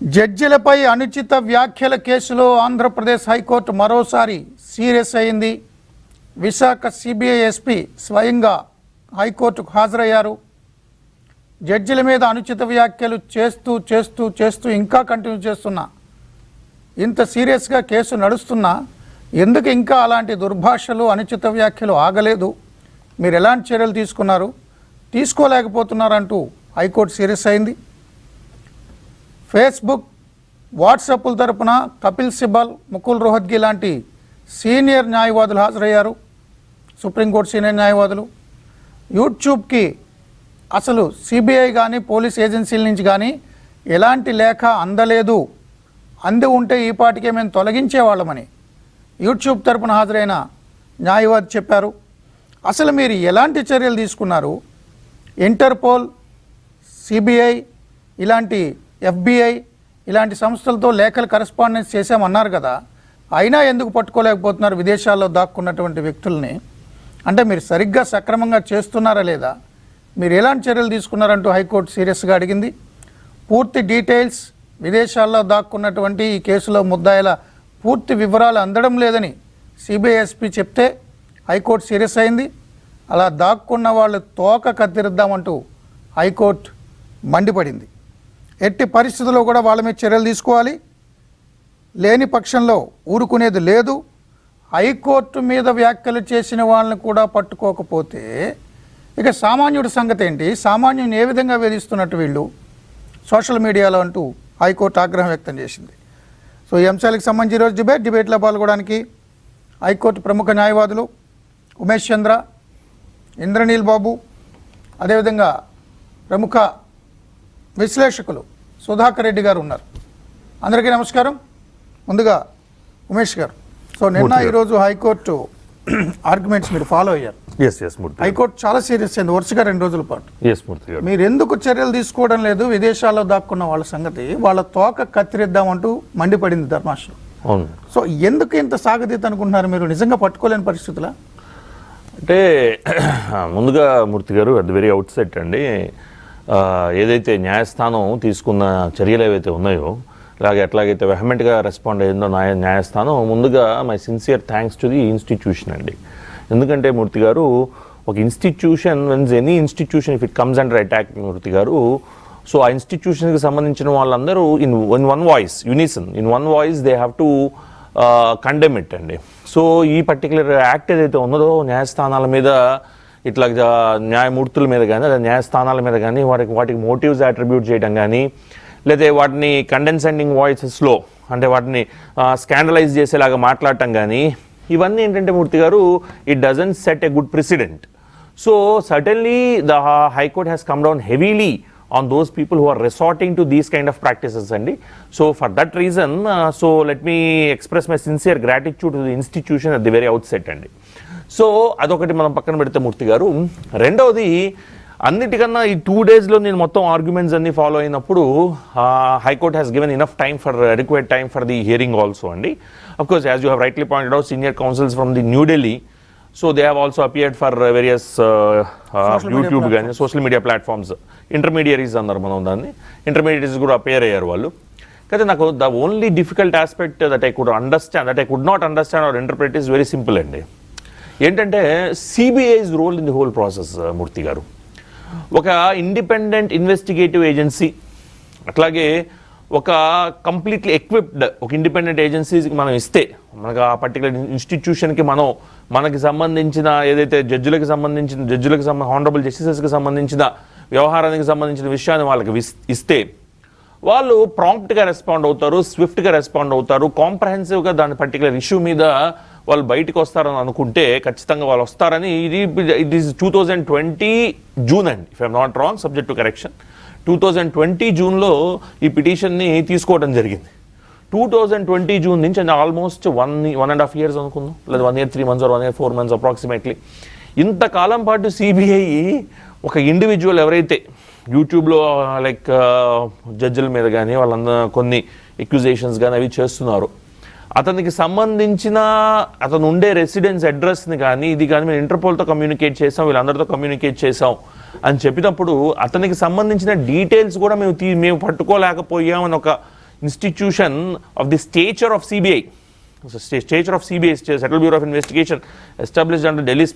జడ్జిలపై అనుచిత వ్యాఖ్యల కేసులో ఆంధ్రప్రదేశ్ హైకోర్టు మరోసారి సీరియస్ అయింది. విశాఖ సిబిఐ ఎస్పీ స్వయంగా హైకోర్టుకు హాజరయ్యారు. జడ్జిల మీద అనుచిత వ్యాఖ్యలు చేస్తూ ఇంకా కంటిన్యూ చేస్తున్నా, ఇంత సీరియస్గా కేసు నడుస్తున్నా ఎందుకు ఇంకా అలాంటి దుర్భాషలు అనుచిత వ్యాఖ్యలు ఆగలేదు, మీరు ఎలాంటి చర్యలు తీసుకున్నారు, తీసుకోలేకపోతున్నారంటూ హైకోర్టు సీరియస్ అయింది. ఫేస్బుక్, వాట్సాప్ల తరపున కపిల్ సిబల్, ముకుల్ రోహత్గి లాంటి సీనియర్ న్యాయవాదులు హాజరయ్యారు. సుప్రీంకోర్టు సీనియర్ న్యాయవాదులు. యూట్యూబ్కి అసలు సిబిఐ కానీ పోలీస్ ఏజెన్సీల నుంచి కానీ ఎలాంటి లేఖ అందలేదు, అంది ఉంటే ఈ పాటికే మేము తొలగించేవాళ్ళమని యూట్యూబ్ తరపున హాజరైన న్యాయవాది చెప్పారు. అసలు మీరు ఎలాంటి చర్యలు తీసుకున్నారు? ఇంటర్పోల్, సిబిఐ, ఇలాంటి FBI ఇలాంటి సంస్థలతో లేఖలు కరెస్పాండెన్స్ చేసామన్నారు కదా, అయినా ఎందుకు పట్టుకోలేకపోతున్నారు విదేశాల్లో దాక్కున్నటువంటి వ్యక్తుల్ని? అంటే మీరు సరిగ్గా సక్రమంగా చేస్తున్నారా లేదా, మీరు ఎలాంటి చర్యలు తీసుకున్నారంటూ హైకోర్టు సీరియస్గా అడిగింది. పూర్తి డీటెయిల్స్, విదేశాల్లో దాక్కున్నటువంటి ఈ కేసులో ముద్దాయిల పూర్తి వివరాలు అందడం లేదని సిబిఐ ఎస్పీ చెప్తే హైకోర్టు సీరియస్ అయింది. అలా దాక్కున్న వాళ్ళు తోక కత్తిరిద్దామంటూ హైకోర్టు మండిపడింది. ఎట్టి పరిస్థితుల్లో కూడా వాళ్ళ మీద చర్యలు తీసుకోవాలి, లేని పక్షంలో ఊరుకునేది లేదు. హైకోర్టు మీద వ్యాఖ్యలు చేసిన వాళ్ళని కూడా పట్టుకోకపోతే ఇక సామాన్యుడి సంగతి ఏంటి? సామాన్యుని ఏ విధంగా వేధిస్తున్నట్టు వీళ్ళు సోషల్ మీడియాలో అంటూ హైకోర్టు ఆగ్రహం వ్యక్తం చేసింది. సో ఈ అంశాలకు సంబంధించి ఈరోజు డిబేట్లో పాల్గొనడానికి హైకోర్టు ప్రముఖ న్యాయవాదులు ఉమేష్ చంద్ర, ఇంద్రనీల్ బాబు, అదేవిధంగా ప్రముఖ విశ్లేషకులు సుధాకర్ రెడ్డి గారు ఉన్నారు. అందరికీ నమస్కారం. ముందుగా ఉమేష్ గారు, సో నిన్న ఈరోజు హైకోర్టు ఆర్గ్యుమెంట్స్ మీరు ఫాలో అయ్యారు. హైకోర్టు చాలా సీరియస్ అయింది వరుసగా 2 రోజుల పాటు. మీరు ఎందుకు చర్యలు తీసుకోవడం లేదు? విదేశాల్లో దాక్కున్న వాళ్ళ సంగతి, వాళ్ళ తోక కత్తిరిద్దామంటూ మండిపడింది ధర్మాసనం. సో ఎందుకు ఇంత సాగతీత అనుకుంటున్నారు మీరు? నిజంగా పట్టుకోలేని పరిస్థితులా? అంటే ముందుగా మూర్తి గారు, at the very out set అండి, ఏదైతే న్యాయస్థానం తీసుకున్న చర్యలు ఏవైతే ఉన్నాయో, ఎట్లాగైతే వెహమెంట్గా రెస్పాండ్ అయ్యిందో న్యాయస్థానం, ముందుగా my sincere thanks to the institution అండి. ఎందుకంటే మూర్తి గారు, ఒక institution, whence any institution if it comes under attack Murthy గారు, సో ఆ ఇన్స్టిట్యూషన్కి సంబంధించిన వాళ్ళందరూ in one voice, unison, in one voice they have to condemn it అండి. సో ఈ పర్టికులర్ యాక్ట్ ఏదైతే ఉన్నదో న్యాయస్థానాల మీద, ఇట్లా న్యాయమూర్తుల మీద కానీ, లేదా న్యాయస్థానాల మీద కానీ వాటికి మోటివ్స్ అట్రిబ్యూట్ చేయడం కానీ, లేదా వాటిని కండెన్సెండింగ్ వాయిసెస్లో అంటే వాటిని స్కాండలైజ్ చేసేలాగా మాట్లాడటం కానీ, ఇవన్నీ ఏంటంటే మూర్తి గారు, it doesn't set a good president. So certainly the high court has come down heavily on those people who are resorting to these kind of practices andi. So for that reason, so let me express my sincere gratitude to the institution at the very outset andi. So అదొకటి మనం పక్కన పెడితే మూర్తి గారు, రెండవది అన్నిటికన్నా ఈ 2 daysలో నేను మొత్తం ఆర్గ్యుమెంట్స్ అన్ని ఫాలో అయినప్పుడు high court has given enough time for adequate time for the hearing also అండి. Of course as you have rightly pointed out, senior counsels from the New Delhi, so they have also appeared for various YouTube కానీ social media platforms. Intermediaries అన్నారు మనం దాన్ని, intermediaries కూడా appear అయ్యారు వాళ్ళు. కానీ నాకు the only difficult aspect that I could not understand or interpret is very simple అండి. ఏంటంటే CBI's role in the whole process Murthy గారు. ఒక ఇండిపెండెంట్ ఇన్వెస్టిగేటివ్ ఏజెన్సీ, అట్లాగే ఒక కంప్లీట్లీ ఎక్విప్డ్ ఒక ఇండిపెండెంట్ ఏజెన్సీకి మనం ఇస్తే, మనకు ఆ పర్టికులర్ ఇన్స్టిట్యూషన్కి మనకి సంబంధించిన ఏదైతే జడ్జులకు హానరబుల్ జస్టిసెస్కి సంబంధించిన వ్యవహారానికి సంబంధించిన విషయాన్ని వాళ్ళకి ఇస్తే, వాళ్ళు ప్రాంప్ట్గా రెస్పాండ్ అవుతారు, స్విఫ్ట్గా రెస్పాండ్ అవుతారు, కాంప్రహెన్సివ్గా దాని పర్టికులర్ ఇష్యూ మీద వాళ్ళు బయటకు వస్తారని అనుకుంటే ఖచ్చితంగా వాళ్ళు వస్తారని. ఇట్ ఈస్ 2020 జూన్ అండి, if I'm not wrong, subject to correction. 2020 జూన్లో ఈ పిటిషన్ని తీసుకోవడం జరిగింది. 2020 జూన్ నుంచి ఆల్మోస్ట్ 1.5 years అనుకుందాం, లేదా 1 year 3 months or 1 year 4 months approximately. ఇంతకాలం పాటు సిబిఐ ఒక ఇండివిజువల్ ఎవరైతే యూట్యూబ్లో జడ్జిల మీద కానీ వాళ్ళందరూ కొన్ని ఎక్యుజేషన్స్ కానీ అవి చేస్తున్నారు, అతనికి సంబంధించిన అతను ఉండే రెసిడెన్స్ అడ్రస్ని కానీ ఇది కానీ మేము ఇంటర్పోల్తో కమ్యూనికేట్ చేసాం, వీళ్ళందరితో కమ్యూనికేట్ చేసాం అని చెప్పినప్పుడు అతనికి సంబంధించిన డీటెయిల్స్ కూడా మేము పట్టుకోలేకపోయామని ఒక institution of the stature of CBI, stature of CBI, Central Bureau of Investigation, established under Delhi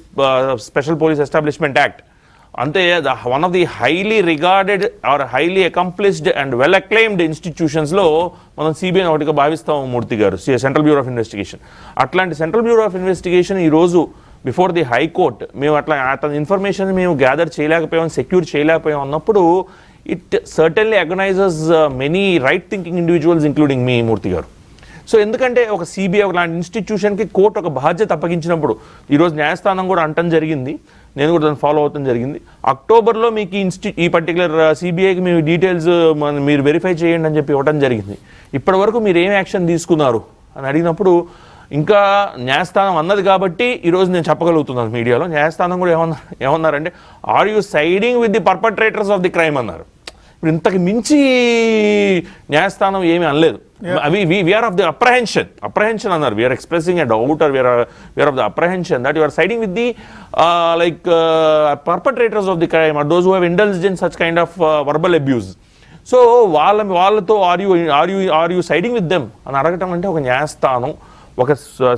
Special Police Establishment Act. అంతే one of the highly regarded or highly accomplished and well acclaimed ఇన్స్టిట్యూషన్స్లో మనం సిబిఐని ఒకటిగా భావిస్తాం మూర్తి గారు, సెంట్రల్ బ్యూరో ఆఫ్ ఇన్వెస్టిగేషన్. అట్లాంటి Central Bureau of Investigation ఈరోజు before the high court మేము అతని ఇన్ఫర్మేషన్ మేము గ్యాదర్ చేయలేకపోయాం, సెక్యూర్ చేయలేకపోయాం అన్నప్పుడు it certainly agonises many right thinking individuals including మీ మూర్తి గారు. సో ఎందుకంటే ఒక సిబిఐ లాంటి ఇన్స్టిట్యూషన్కి కోర్టు ఒక బాధ్యత అప్పగించినప్పుడు ఈరోజు న్యాయస్థానం కూడా అంటం జరిగింది, నేను కూడా దాన్ని ఫాలో అవుతాం జరిగింది. అక్టోబర్లో మీకు ఈ పర్టికులర్ సిబిఐకి మీ డీటెయిల్స్ మీరు వెరిఫై చేయండి అని చెప్పి ఇవ్వడం జరిగింది. ఇప్పటి వరకు మీరు ఏం యాక్షన్ తీసుకున్నారు అని అడిగినప్పుడు ఇంకా న్యాయస్థానం అన్నది కాబట్టి ఈరోజు నేను చెప్పగలుగుతున్నాను మీడియాలో. న్యాయస్థానం కూడా ఏమన్నారంటే are you siding with the perpetrators of the crime అన్నారు. ఇప్పుడు ఇంతకు మించి న్యాయస్థానం ఏమీ అనలేదు. వీఆర్ ఆఫ్ ది అప్రహెన్షన్ అన్నారు. We are expressing a doubt or we are of the apprehension that you are siding with the perpetrators of the crime or those who have indulged in such kind of verbal abuse. So వాళ్ళతో are you siding with them అని అడగటం అంటే ఒక న్యాయస్థానం, ఒక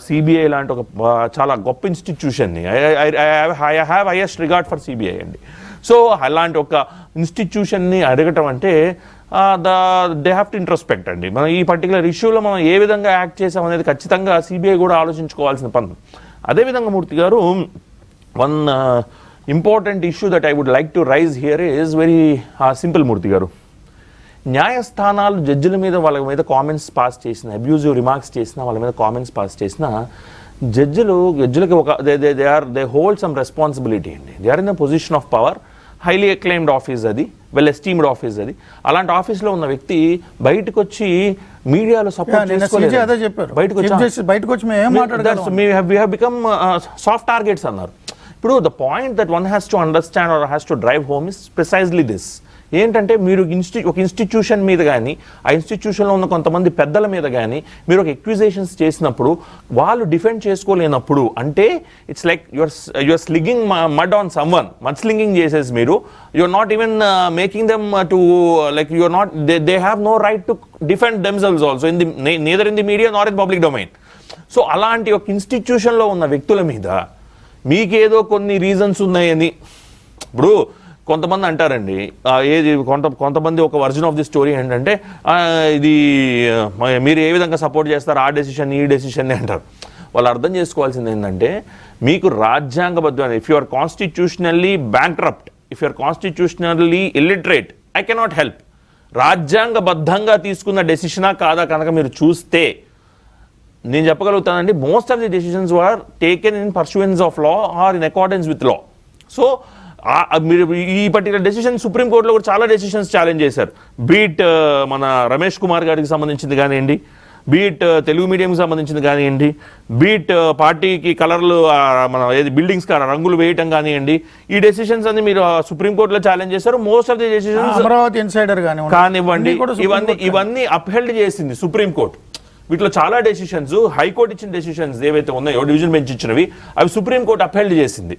CBI లాంటి ఒక చాలా గొప్ప ఇన్స్టిట్యూషన్ని, I have highest regard for CBI అండి. సో అలాంటి ఒక ఇన్స్టిట్యూషన్ని అడగటం అంటే దే హ్యావ్ టు ఇంట్రోస్పెక్ట్ అండి. మనం ఈ పర్టికులర్ ఇష్యూలో మనం ఏ విధంగా యాక్ట్ చేసాం అనేది ఖచ్చితంగా సిబిఐ కూడా ఆలోచించుకోవాల్సిన పని. అదేవిధంగా మూర్తి గారు, one important issue that I would like to raise here is very simple Murthy గారు. న్యాయస్థానాలు జడ్జిల మీద వాళ్ళ మీద కామెంట్స్ పాస్ చేసిన, అబ్యూజివ్ రిమార్క్స్ చేసిన, వాళ్ళ మీద కామెంట్స్ పాస్ చేసిన జడ్జిలకి ఒక దే హోల్డ్ సమ్ రెస్పాన్సిబిలిటీ అండి. They are in the position of power, highly acclaimed office అది, వెల్ ఎస్టీమ్డ్ ఆఫీస్ అది. అలాంటి ఆఫీస్లో ఉన్న వ్యక్తి బయటకు వచ్చి మీడియాలో సపోర్ట్ చేసుకోలేదు, బయటకు వచ్చి బికమ్ సాఫ్ట్ టార్గెట్స్ అన్నారు. ఇప్పుడు the point that one has to understand or has to drive home is precisely this. ఏంటంటే మీరు ఒక ఇన్స్టిట్యూషన్ మీద కానీ, ఆ ఇన్స్టిట్యూషన్లో ఉన్న కొంతమంది పెద్దల మీద కానీ మీరు ఒక ఎక్విజేషన్స్ చేసినప్పుడు వాళ్ళు డిఫెండ్ చేసుకోలేనప్పుడు, అంటే it's like your slinging mud on someone, mud slinging చేసేసి మీరు you are not even making them to like you are not they have no right to defend themselves also in the neither in the media nor in public domain. So అలాంటి ఒక ఇన్స్టిట్యూషన్లో ఉన్న వ్యక్తుల మీద మీకేదో కొన్ని reasons ఉన్నాయని, ఇప్పుడు కొంతమంది అంటారండి, ఏది కొంతమంది ఒక వర్జన్ ఆఫ్ ది స్టోరీ ఏంటంటే ఇది మీరు ఏ విధంగా సపోర్ట్ చేస్తారు, ఆ డెసిషన్ ఈ డెసిషన్ అంటారు. వాళ్ళు అర్థం చేసుకోవాల్సింది ఏంటంటే మీకు రాజ్యాంగబద్ధమైన, if you are constitutionally bankrupt, if you are constitutionally illiterate, I cannot help. రాజ్యాంగబద్ధంగా తీసుకున్న డెసిషనా కాదా కనుక మీరు చూస్తే నేను చెప్పగలుగుతానండి, most of the decisions were taken in పర్సూయెన్స్ of law are in accordance with law. So మీరు ఈ పర్టికులర్ డెసిషన్ సుప్రీంకోర్టులో కూడా చాలా డెసిషన్స్ ఛాలెంజ్ చేశారు. బీట్ మన రమేష్ కుమార్ గారికి సంబంధించింది కానివ్వండి, బీట్ తెలుగు మీడియంకి సంబంధించింది కానివ్వండి, బీట్ పార్టీకి కలర్లు మన ఏది బిల్డింగ్స్కి రంగులు వేయటం కానివ్వండి, ఈ డెసిషన్స్ అన్ని మీరు సుప్రీంకోర్టులో ఛాలెంజ్ చేశారు. Most of the decisions Amaravati insider కానివ్వండి ఇవన్నీ అప్హెల్డ్ చేసింది సుప్రీంకోర్టు. వీటిలో చాలా డెసిషన్స్, హైకోర్టు ఇచ్చిన డెసిషన్స్ ఏవైతే ఉన్నాయో డివిజన్ బెంచ్ ఇచ్చినవి, అవి సుప్రీంకోర్టు అప్హెల్డ్ చేసింది.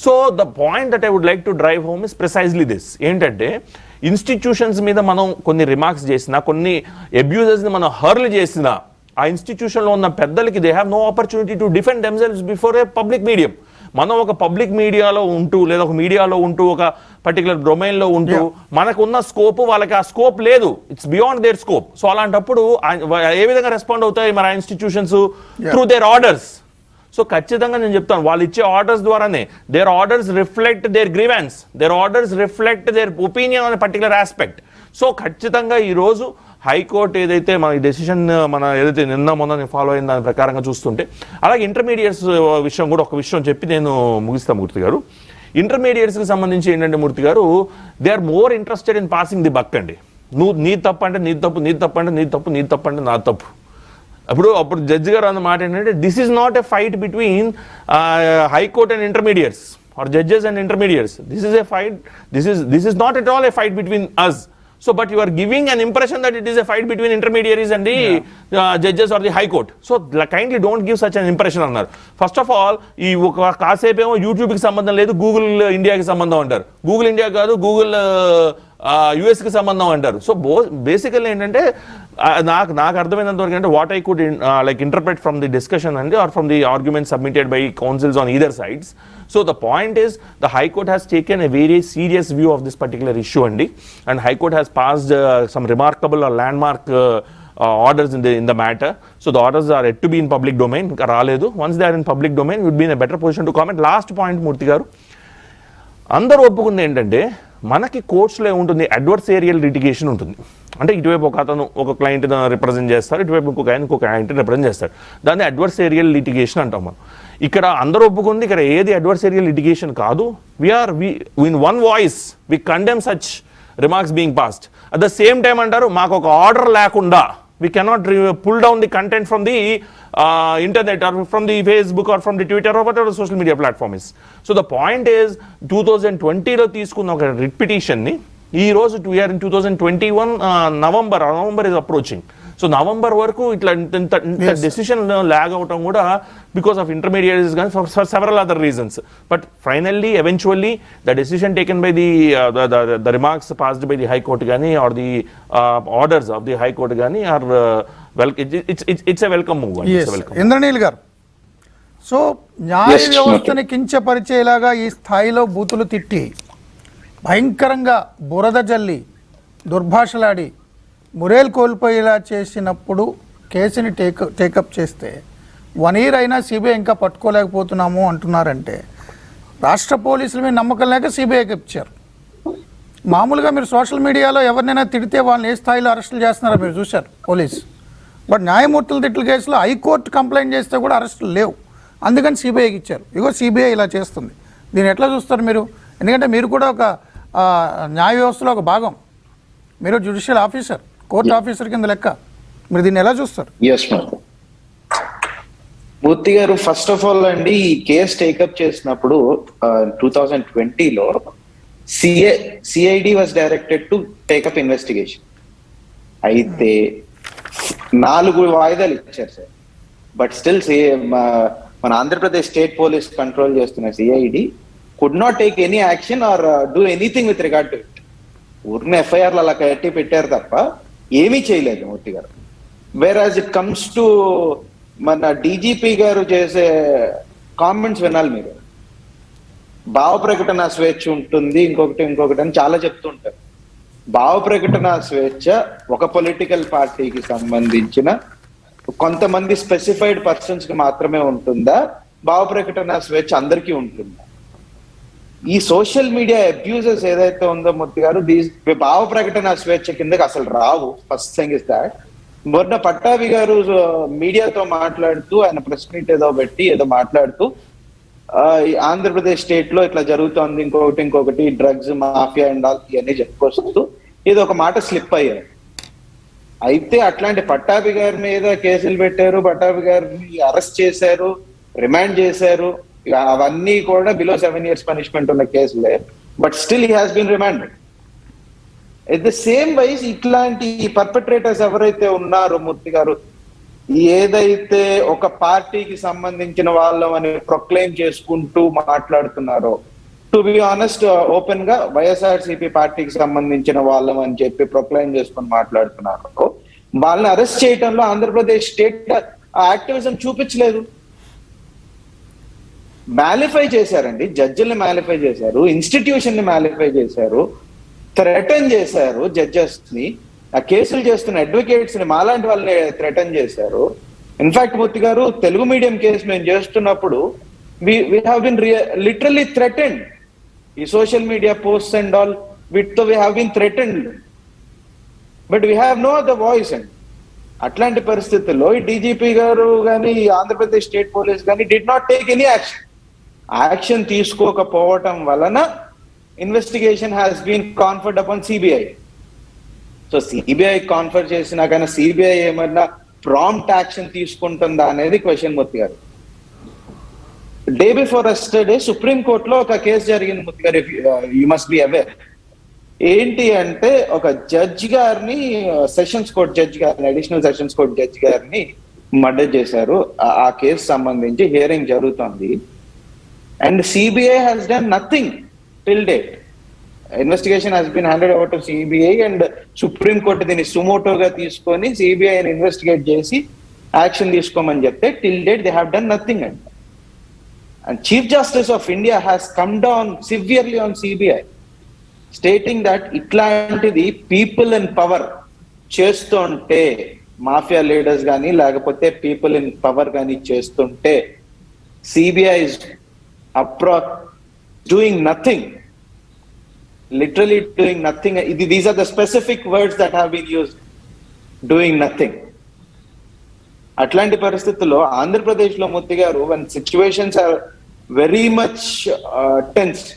So the point that I would like to drive home is precisely this. ఏంటంటే ఇన్స్టిట్యూషన్స్ మీద మనం కొన్ని రిమార్క్స్ చేసినా, కొన్ని అబ్యూజెస్ని మనం హర్ల్ చేసినా, ఆ ఇన్స్టిట్యూషన్లో ఉన్న పెద్దలకి they have no opportunity to defend themselves before a public medium. మనం ఒక పబ్లిక్ మీడియాలో ఉంటూ, లేదా ఒక మీడియాలో ఉంటూ, ఒక పర్టికులర్ డొమైన్లో ఉంటూ మనకున్న స్కోప్ వాళ్ళకి ఆ స్కోప్ లేదు, it's beyond their scope. So అలాంటప్పుడు ఏ విధంగా రెస్పాండ్ అవుతాయి మన institutions? Through their orders. So ఖచ్చితంగా నేను చెప్తాను, వాళ్ళు ఇచ్చే ఆర్డర్స్ ద్వారానే their orders reflect their grievance, their orders reflect their opinion on particular aspect. So ఖచ్చితంగా ఈరోజు హైకోర్టు ఏదైతే మన డెసిషన్ మన ఏదైతే నిన్న మొన్న నేను ఫాలో అయిన దాని ప్రకారంగా చూస్తుంటే, అలాగే ఇంటర్మీడియట్స్ విషయం కూడా ఒక విషయం చెప్పి నేను ముగిస్తాను మూర్తి గారు. ఇంటర్మీడియట్స్కి సంబంధించి ఏంటంటే మూర్తి గారు, they are more interested in passing the buck అండి. నీ తప్పు అంటే నీ తప్పు, నీ తప్పు అంటే నీ తప్పు, నీ తప్పు అంటే నా తప్పు. అప్పుడు జడ్జి గారు అన్న మాట ఏంటంటే, this is not a fight between high court and intermediates or judges and intermediates. This is a fight, this is not at all a fight between us. So, but you are giving an impression that it is a fight between intermediaries and the judges or the high court. So, kindly don't give such an impression annaru. First of all, ee kaasepemo YouTube ki sambandham ledu, Google India ki sambandham antaru. Google India kaadu, Google యుఎస్కి సంబంధం అంటారు. So basically ఏంటంటే నాకు అర్థమైనంత వరకు అంటే what I could like interpret from the discussion అండి or from the argument submitted by counsels on either sides. So the point is the high court has taken a very serious view of this particular issue అండి, and high court has passed some remarkable or landmark orders in the matter. So the orders are yet to be in public domain. ఇంకా రాలేదు. Once they are in public domain, we would be in a better position to comment. Last point మూర్తి గారు, అందరూ ఒప్పుకుంది ఏంటంటే మనకి కోర్ట్స్లో ఏముంటుంది, అడ్వర్సేరియల్ litigation ఉంటుంది. అంటే ఇటువైపు ఒక అతను ఒక క్లయింట్ని రిప్రజెంట్ చేస్తారు, ఇటువైపు ఇంకొక క్లయింట్ని రిప్రజెంట్ చేస్తారు. దాన్ని అడ్వర్సేరియల్ లిటిగేషన్ అంటాం మనం. ఇక్కడ అందరూ ఒప్పుకుంది ఇక్కడ ఏది అడ్వర్సేరియల్ లిటిగేషన్ కాదు. We in one voice we condemn such remarks being passed. At the same time అంటారు మాకు ఒక ఆర్డర్ లేకుండా we cannot pull down the content from the internet or from the Facebook or from the Twitter or whatever the social media platform is. So the point is 2020లో తీసుకున్న ఒక writ పిటిషన్ని ఈ రోజు we are in 2021 November is approaching. So November వరకు ఇట్లా ఇంత decision lag అవటం కూడా బికాస్ ఆఫ్ ఇంటర్మీడియట్స్ కానీ for several other reasons. But finally eventually the decision taken by the remarks passed by the high court కానీ or the orders of the high court కానీ or it's a welcome move. Indraneel గారు, so న్యాయ వ్యవస్థని కించపరిచేలాగా ఈ స్థాయిలో బూతులు తిట్టి భయంకరంగా బురద జల్లి దుర్భాషలాడి మురేల్ కోల్పోయేలా చేసినప్పుడు కేసుని టేకప్ చేస్తే 1 year అయినా సిబిఐ ఇంకా పట్టుకోలేకపోతున్నాము అంటున్నారంటే రాష్ట్ర పోలీసుల మీద నమ్మకం లేక సిబిఐకి ఇచ్చారు. మామూలుగా మీరు సోషల్ మీడియాలో ఎవరినైనా తిడితే వాళ్ళని ఏ స్థాయిలో అరెస్టులు చేస్తున్నారో మీరు చూశారు పోలీసు. బట్ న్యాయమూర్తుల తిట్ల కేసులో హైకోర్టు కంప్లైంట్ చేస్తే కూడా అరెస్టులు లేవు, అందుకని సిబిఐకి ఇచ్చారు. ఇగో సిబిఐ ఇలా చేస్తుంది. దీన్ని ఎట్లా చూస్తారు మీరు? ఎందుకంటే మీరు కూడా ఒక న్యాయ వ్యవస్థలో ఒక భాగం, మీరు జ్యుడిషియల్ ఆఫీసర్, కోర్టు ఆఫీసర్ కింద లెక్క. మీరు దీన్ని ఎలా చూస్తారు? మూర్తి గారు, ఫస్ట్ ఆఫ్ ఆల్ అండి, ఈ కేసు టేకప్ చేసినప్పుడు 2020లో CID was directed to take up investigation. అయితే 4 వాయిదాలు ఇచ్చారు సార్. బట్ స్టిల్ మన ఆంధ్రప్రదేశ్ స్టేట్ పోలీస్ కంట్రోల్ చేస్తున్న CID could not take any action or do anything with regard to it. ఊరిని ఎఫ్ఐఆర్లు అలా కట్టి పెట్టారు తప్ప ఏమీ చేయలేదు మూర్తి గారు. వేరాజ్ ఇట్ కమ్స్ టు మన డీజీపీ గారు చేసే కామెంట్స్ వినాలి మీరు. భావ ప్రకటన స్వేచ్ఛ ఉంటుంది, ఇంకొకటి అని చాలా చెప్తుంటారు. భావ ప్రకటన స్వేచ్ఛ ఒక పొలిటికల్ పార్టీకి సంబంధించిన కొంతమంది స్పెసిఫైడ్ పర్సన్స్ కి మాత్రమే ఉంటుందా? భావ ప్రకటన స్వేచ్ఛ అందరికీ ఉంటుందా? ఈ సోషల్ మీడియా అబ్యూజెస్ ఏదైతే ఉందో మూర్తి గారు, భావ ప్రకటన స్వేచ్ఛ కిందకి అసలు రావు. First thing is that. మొన్న పట్టాభి గారు మీడియాతో మాట్లాడుతూ, ఆయన ప్రెస్ మీట్ ఏదో పెట్టి ఏదో మాట్లాడుతూ ఆంధ్రప్రదేశ్ స్టేట్ లో ఇట్లా జరుగుతోంది, ఇంకొకటి డ్రగ్స్ మాఫియా అండ్ ఆల్ ఇవన్నీ చెప్పుకొస్తూ ఏదో ఒక మాట స్లిప్ అయ్యారు. అయితే అట్లాంటి పట్టాభి గారి మీద కేసులు పెట్టారు, పట్టాభి గారిని అరెస్ట్ చేశారు, రిమాండ్ చేశారు. అవన్నీ కూడా బిలో 7 years పనిష్మెంట్ ఉన్న కేసులే. But still he has been remanded. At the same wise ఇట్లాంటి పర్పెట్రేటర్స్ ఎవరైతే ఉన్నారో మూర్తి గారు, ఏదైతే ఒక పార్టీకి సంబంధించిన వాళ్ళం అని ప్రొక్లెయిమ్ చేసుకుంటూ మాట్లాడుతున్నారో, టు బి ఆనెస్ట్ ఓపెన్ గా వైఎస్ఆర్సీపీ పార్టీకి సంబంధించిన వాళ్ళం అని చెప్పి ప్రొక్లెయిమ్ చేసుకుని మాట్లాడుతున్నారో, వాళ్ళని అరెస్ట్ చేయడంలో ఆంధ్రప్రదేశ్ స్టేట్ యాక్టివిజం చూపించలేదు. మ్యాలిఫై చేశారండి, జడ్జిల్ని మ్యాలిఫై చేశారు, ఇన్స్టిట్యూషన్ ని మ్యాలిఫై చేశారు, థ్రెటన్ చేశారు జడ్జెస్ ని, ఆ కేసులు చేస్తున్న అడ్వకేట్స్ ని, మాలాంటి వాళ్ళని థ్రెటన్ చేశారు. ఇన్ఫాక్ట్ మూర్తి గారు, తెలుగు మీడియం కేసు మేము చేస్తున్నప్పుడు we have been literally threatened. ఈ social media posts and all వీటితో we have been threatened, but we have no other voice. And అట్లాంటి పరిస్థితుల్లో ఈ డీజీపీ గారు కానీ ఆంధ్రప్రదేశ్ స్టేట్ పోలీస్ కానీ did not take any action తీసుకోకపోవటం వలన investigation has been conferred upon CBI. So CBI confer చేసినా కానీ సిబిఐ ఏమన్నా ప్రాంప్ట్ యాక్షన్ తీసుకుంటుందా అనేది క్వశ్చన్ మూర్తి గారు. డే బిఫోర్ ఎస్టర్డే సుప్రీం కోర్టులో ఒక కేసు జరిగింది మూర్తి గారు, యూ మస్ట్ బి అవేర్. ఏంటి అంటే, ఒక జడ్జి గారిని, సెషన్స్ కోర్ట్ జడ్జి గారిని, అడిషనల్ సెషన్స్ కోర్ట్ జడ్జి గారిని మర్డర్ చేశారు. ఆ కేసు సంబంధించి హియరింగ్ జరుగుతుంది. And CBI has done nothing till date. Investigation has been handed over to CBI and supreme court దీన్ని సుమోటోగా తీసుకొని సిబిఐని ఇన్వెస్టిగేట్ చేసి యాక్షన్ తీసుకోమని చెప్తే till date they have done nothing and chief justice of India has come down severely on CBI stating that ఇట్లాంటిది people in power చేస్తుంటే, mafia leaders కానీ లేకపోతే పీపుల్ ఇన్ పవర్ కానీ చేస్తుంటే CBI is doing nothing, literally doing nothing. These are the specific words that have been used, doing nothing. అట్లాంటి పరిస్థితుల్లో ఆంధ్రప్రదేశ్ లో మూర్తి గారు one situations are very much tensed,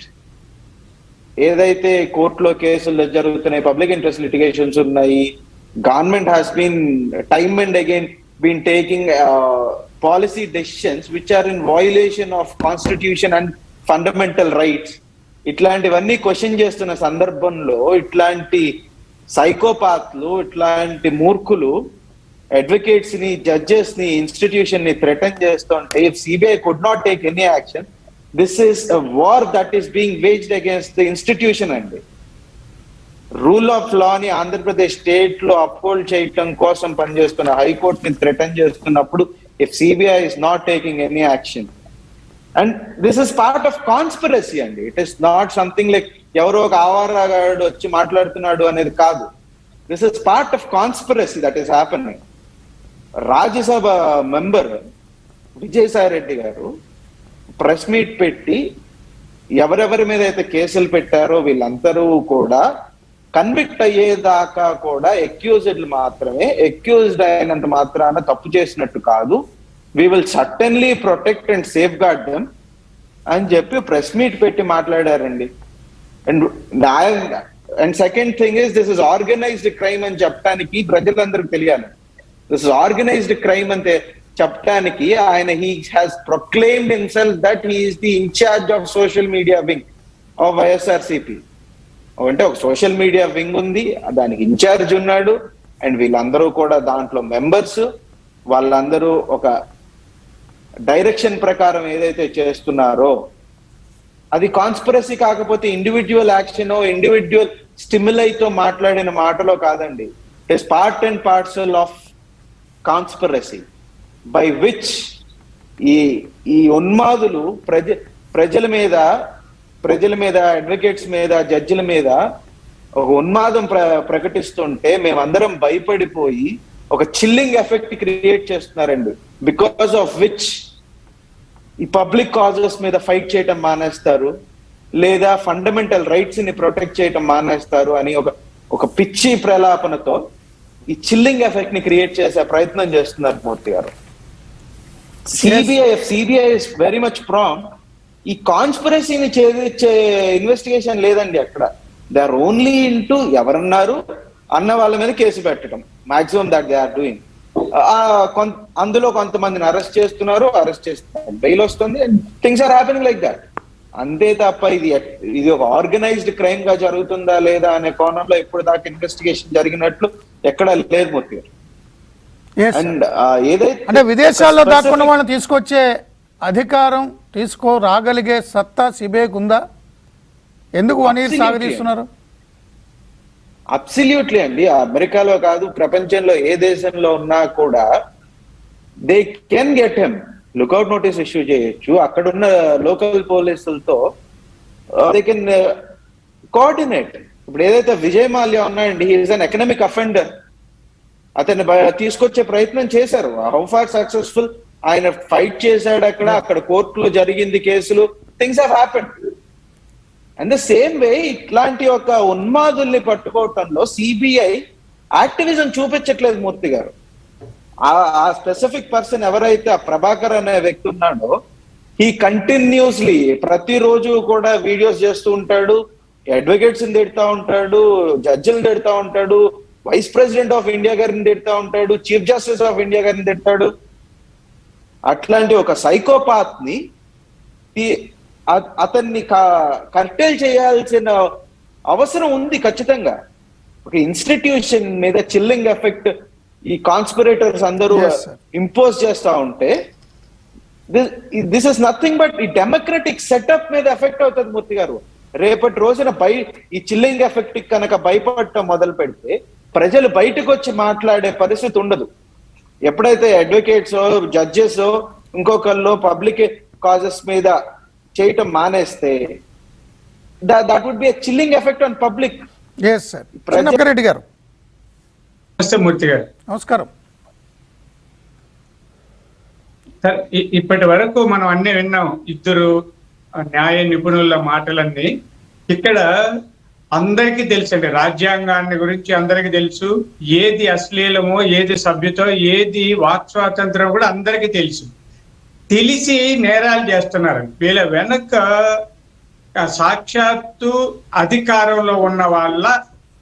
ఏదైతే కోర్టులో కేసులు జరుగుతున్నాయి, పబ్లిక్ ఇంట్రెస్ట్ లిటిగేషన్స్ ఉన్నాయి, government has been time and again been taking policy decisions which are in violation of constitution and fundamental rights, ఇట్లాంటివన్నీ క్వశ్చన్ చేస్తున్న సందర్భంలో ఇట్లాంటి సైకోపాత్లు, ఇట్లాంటి మూర్ఖులు అడ్వకేట్స్ ని, జడ్జెస్ ని, ఇన్స్టిట్యూషన్ ని థ్రెటన్ చేస్తుంటే if CBI could not take any action, this is a war that is being waged against the institution అండి. రూల్ ఆఫ్ లా ని ఆంధ్రప్రదేశ్ స్టేట్ లో అప్హోల్డ్ చేయటం కోసం పనిచేస్తున్న హైకోర్టు ని థ్రెటన్ చేస్తున్నప్పుడు if CBI is not taking any action, and this is part of conspiracy అండి. It is not something like ఎవరో ఒక ఆవారాగాడు వచ్చి మాట్లాడుతున్నాడు అనేది కాదు. This is part of conspiracy that is happening. Rajya Sabha member Vijayasai Reddy గారు ప్రెస్ మీట్ పెట్టి ఎవరెవరి మీద అయితే కేసులు పెట్టారో వీళ్ళందరూ కూడా కన్విక్ట్ అయ్యేదాకా కూడా ఎక్యూజ్డ్లు మాత్రమే, ఎక్యూజ్డ్ అయినంత మాత్రాన తప్పు చేసినట్టు కాదు, we will certainly protect and safeguard them అని చెప్పి ప్రెస్ మీట్ పెట్టి మాట్లాడారండి. And second thing is this is organised crime అని చెప్పడానికి ప్రజలందరికీ తెలియాలి. దిస్ ఇస్ ఆర్గనైజ్డ్ క్రైమ్ అంటే చెప్పడానికి ఆయన he has proclaimed himself that he is the in charge of social media wing of YSRCP. అంటే ఒక సోషల్ మీడియా వింగ్ ఉంది, దానికి ఇన్ఛార్జ్ ఉన్నాడు, అండ్ వీళ్ళందరూ కూడా దాంట్లో మెంబర్స్. వాళ్ళందరూ ఒక డైరెక్షన్ ప్రకారం ఏదైతే చేస్తున్నారో అది కాన్స్పిరసీ కాకపోతే ఇండివిజువల్ యాక్షన్, ఇండివిజువల్ స్టిమ్యులైతో మాట్లాడిన మాటలో కాదండి. It is part and parcel of conspiracy by which ఈ ఉన్మాదులు ప్రజల మీద, అడ్వకేట్స్ మీద, జడ్జిల మీద ఒక ఉన్మాదం ప్రకటిస్తుంటే మేమందరం భయపడిపోయి ఒక చిల్లింగ్ ఎఫెక్ట్ క్రియేట్ చేస్తున్నారండి. బికాస్ ఆఫ్ విచ్ ఈ పబ్లిక్ కాజెస్ మీద ఫైట్ చేయటం మానేస్తారు, లేదా ఫండమెంటల్ రైట్స్ ని ప్రొటెక్ట్ చేయటం మానేస్తారు అని ఒక పిచ్చి ప్రలాపనతో ఈ చిల్లింగ్ ఎఫెక్ట్ ని క్రియేట్ చేసే ప్రయత్నం చేస్తున్నారు మూర్తి గారు. CBI is very much prompt. ఈ కాన్స్పిరసీని చేసే ఇన్వెస్టిగేషన్ లేదండి అక్కడ. దే ఆర్ ఓన్లీ ఇంటూ ఎవరన్నారు అన్న వాళ్ళ మీద కేసు పెట్టడం, maximum that they are doing. అందులో కొంతమందిని అరెస్ట్ చేస్తున్నారు, బెయిల్ వస్తుంది, and things are happening like that. అంతే తప్ప ఇది ఒక ఆర్గనైజ్డ్ క్రైమ్ గా జరుగుతుందా లేదా అనే కోణంలో ఇప్పుడు దాకా ఇన్వెస్టిగేషన్ జరిగినట్లు ఎక్కడ లేదు మూర్తి గారు. అండ్ ఏదైతే అంటే విదేశాల్లో దాక్కున్న వాళ్ళని తీసుకొచ్చే అధికారం రాగలిగే సత్తా సిబిఐకి ఉందా? ఎందుకు 1 year సాగదీస్తున్నారు? అబ్సల్యూట్లీ అండి. అమెరికాలో కాదు, ప్రపంచంలో ఏ దేశంలో ఉన్నా కూడా they can get him, lookout notice issue చేయొచ్చు. అక్కడున్న లోకల్ పోలీసులతో దే కెన్ కోఆర్డినేట్. ఇప్పుడు ఏదైతే విజయ్ మాల్యా ఉన్నాయండి, he is an economic offender. అతన్ని తీసుకొచ్చే ప్రయత్నం చేశారు. How far successful? ఆయన ఫైట్ చేశాడు అక్కడ కోర్టులో జరిగింది కేసులు, things have happened. And the same way ఇట్లాంటి ఒక ఉన్మాదుల్ని పట్టుకోవటంలో సిబిఐ యాక్టివిజం చూపించట్లేదు మూర్తి గారు. ఆ స్పెసిఫిక్ పర్సన్ ఎవరైతే ఆ ప్రభాకర్ అనే వ్యక్తి ఉన్నాడో, హీ కంటిన్యూస్లీ ప్రతిరోజు కూడా వీడియోస్ చేస్తూ ఉంటాడు, అడ్వకేట్స్ ని తిడతా ఉంటాడు, జడ్జిలను తిడతా ఉంటాడు, వైస్ ప్రెసిడెంట్ ఆఫ్ ఇండియా గారిని తిడతా ఉంటాడు, చీఫ్ జస్టిస్ ఆఫ్ ఇండియా గారిని తిడతాడు. అట్లాంటి ఒక సైకోపాత్ ని అతన్ని కర్టైల్ చేయాల్సిన అవసరం ఉంది ఖచ్చితంగా. ఒక ఇన్స్టిట్యూషన్ మీద చిల్లింగ్ ఎఫెక్ట్ ఈ కాన్స్పిరేటర్స్ అందరూ ఇంపోజ్ చేస్తా ఉంటే దిస్ ఇస్ నథింగ్ బట్ ఈ డెమోక్రటిక్ సెటప్ మీద ఎఫెక్ట్ అవుతుంది మూర్తి గారు. రేపటి రోజున ఈ చిల్లింగ్ ఎఫెక్ట్ కనుక భయపడటం మొదలు పెడితే ప్రజలు బయటకు వచ్చి మాట్లాడే పరిస్థితి ఉండదు. ఎప్పుడైతే అడ్వకేట్స్, జడ్జెస్ ఇంకొకళ్ళు పబ్లిక్ కాజెస్ మీద చేయటం మానేస్తే that would be chilling effect on public. Yes sir. Reddy garu నమస్తే మూర్తి గారు. నమస్కారం సార్. ఇప్పటి వరకు మనం అన్ని విన్నాం, ఇద్దరు న్యాయ నిపుణుల మాటలన్నీ. ఇక్కడ అందరికీ తెలుసండి, రాజ్యాంగాన్ని గురించి అందరికీ తెలుసు. ఏది అశ్లీలమో, ఏది సభ్యతో, ఏది వాక్ స్వాతంత్రం కూడా అందరికీ తెలుసు. తెలిసి నేరాలు చేస్తున్నారు. వీళ్ళ వెనక సాక్షాత్తు అధికారంలో ఉన్న వాళ్ళ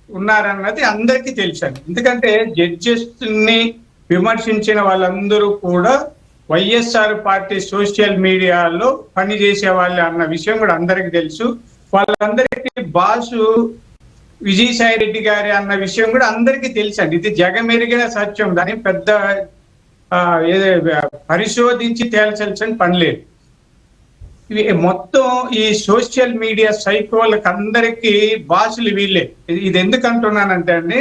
ఉన్నారన్నది అందరికీ తెలుసండి. ఎందుకంటే జడ్జెస్ ని విమర్శించిన వాళ్ళందరూ కూడా వైఎస్ఆర్ పార్టీ సోషల్ మీడియాలో పనిచేసే వాళ్ళు అన్న విషయం కూడా అందరికీ తెలుసు. వాళ్ళందరికీ బాసు విజయసాయి రెడ్డి గారి అన్న విషయం కూడా అందరికీ తెలుసండి. ఇది జగమెరిగిన సత్యం. దాన్ని పెద్ద పరిశోధించి తేల్చాల్సిన పని లేదు. ఇవి మొత్తం ఈ సోషల్ మీడియా సైకోలకు అందరికీ బాసులు వీళ్ళే. ఇది ఎందుకు అంటున్నానంటే అండి,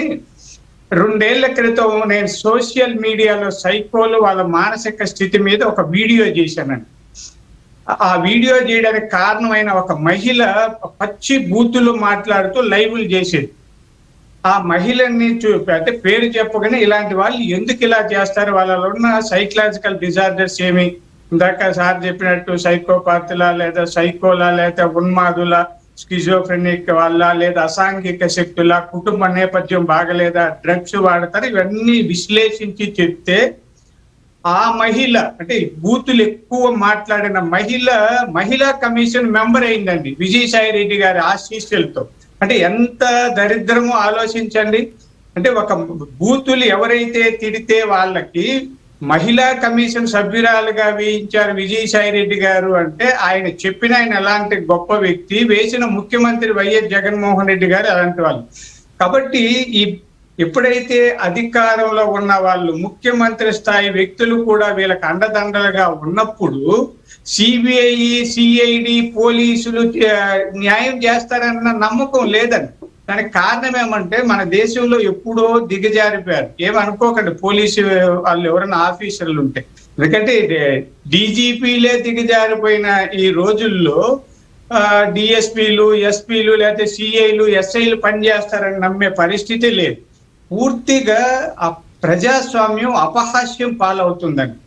2 ఏళ్ల క్రితం నేను సోషల్ మీడియాలో సైకోలు వాళ్ళ మానసిక స్థితి మీద ఒక వీడియో చేశానండి. ఆ వీడియో చేయడానికి కారణమైన ఒక మహిళ పచ్చి బూతులు మాట్లాడుతూ లైవ్లు చేసేది. ఆ మహిళని అంటే పేరు చెప్పగానే ఇలాంటి వాళ్ళు ఎందుకు ఇలా చేస్తారు, వాళ్ళలో ఉన్న సైకలాజికల్ డిజార్డర్స్ ఏమి, ఇందాక సార్ చెప్పినట్టు సైకోపాతులా, లేదా సైకోలా, లేదా ఉన్మాదుల, స్కిజోఫ్రెనిక్ వాళ్ళ, లేదా అసాంఘిక శక్తుల, కుటుంబ నేపథ్యం బాగలేదా, డ్రగ్స్ వాడతారు, ఇవన్నీ విశ్లేషించి చెప్తే ఆ మహిళ అంటే బూతులు ఎక్కువ మాట్లాడిన మహిళా కమిషన్ మెంబర్ అయిందండి విజయసాయి రెడ్డి గారి ఆశీస్సులతో. అంటే ఎంత దరిద్రమో ఆలోచించండి. అంటే ఒక బూతులు ఎవరైతే తిడితే వాళ్ళకి మహిళా కమిషన్ సభ్యురాలుగా వేయించారు విజయసాయి రెడ్డి గారు అంటే ఆయన ఎలాంటి గొప్ప వ్యక్తి, వేసిన ముఖ్యమంత్రి వైఎస్ జగన్మోహన్ రెడ్డి గారు అలాంటి వాళ్ళు. కాబట్టి ఎప్పుడైతే అధికారంలో ఉన్న వాళ్ళు ముఖ్యమంత్రి స్థాయి వ్యక్తులు కూడా వీళ్ళకి అండదండలుగా ఉన్నప్పుడు సిబిఐ, సిఐడి, పోలీసులు న్యాయం చేస్తారన్న నమ్మకం లేదండి. దానికి కారణం ఏమంటే మన దేశంలో ఎప్పుడో దిగజారిపోయారు. ఏమనుకోకండి పోలీసు వాళ్ళు ఎవరైనా ఆఫీసర్లు ఉంటే, ఎందుకంటే డీజీపీలే దిగజారిపోయిన ఈ రోజుల్లో డిఎస్పీలు, ఎస్పీలు, లేకపోతే సిఐలు, ఎస్ఐలు పనిచేస్తారని నమ్మే పరిస్థితి లేదు. పూర్తిగా ఆ ప్రజాస్వామ్యం అపహాస్యం పాలవుతుందండి.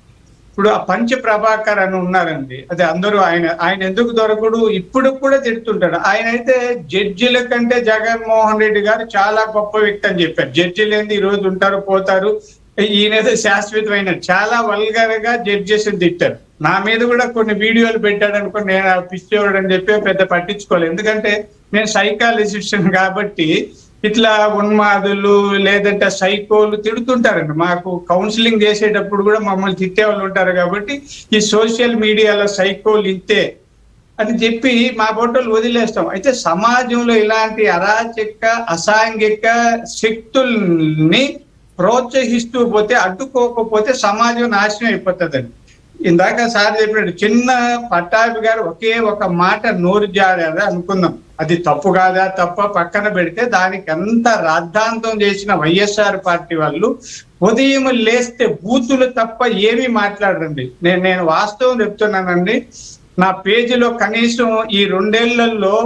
ఇప్పుడు ఆ పంచ ప్రభాకర్ అని ఉన్నారండి, అది అందరూ ఆయన ఎందుకు దొరకడు ఇప్పుడు కూడా తిడుతుంటాడు. ఆయన అయితే జడ్జిల కంటే జగన్మోహన్ రెడ్డి గారు చాలా గొప్ప వ్యక్తి అని చెప్పారు. జడ్జిలు ఏంది ఈ రోజు ఉంటారు పోతారు, ఈయనేదో శాశ్వతమైన చాలా వల్గర్ గా జడ్జెస్ తిట్టారు. నా మీద కూడా కొన్ని వీడియోలు పెట్టాడు అనుకో, నేను పిచ్చోడు అని చెప్పి పెద్ద పట్టించుకోలేదు. ఎందుకంటే నేను సైకాలజిస్ట్ కాబట్టి ఇట్లా ఉన్మాదులు లేదంటే సైకోలు తిడుతుంటారండి. మాకు కౌన్సిలింగ్ చేసేటప్పుడు కూడా మమ్మల్ని తిట్టే వాళ్ళు ఉంటారు. కాబట్టి ఈ సోషల్ మీడియాలో సైకోలు ఇంతే అని చెప్పి మా ఫోటోలు వదిలేస్తాం. అయితే సమాజంలో ఇలాంటి అరాచక అసాంఘిక శక్తుల్ని ప్రోత్సహిస్తూ పోతే, అడ్డుకోకపోతే సమాజం నాశనం అయిపోతుందండి. ఇందాక సార్ చెప్పినట్టు చిన్న పట్టాభి గారు ఒకే ఒక మాట నోరు జారారు అనుకుందాం, అది తప్పు కాదా తప్ప పక్కన పెడితే దానికి ఎంత రాద్ధాంతం చేసిన వైఎస్ఆర్ పార్టీ వాళ్ళు ఉదయం లేస్తే బూతులు తప్ప ఏమీ మాట్లాడరండి. నేను వాస్తవం చెప్తున్నానండి. నా పేజీలో కనీసం ఈ 2 ఏళ్లలో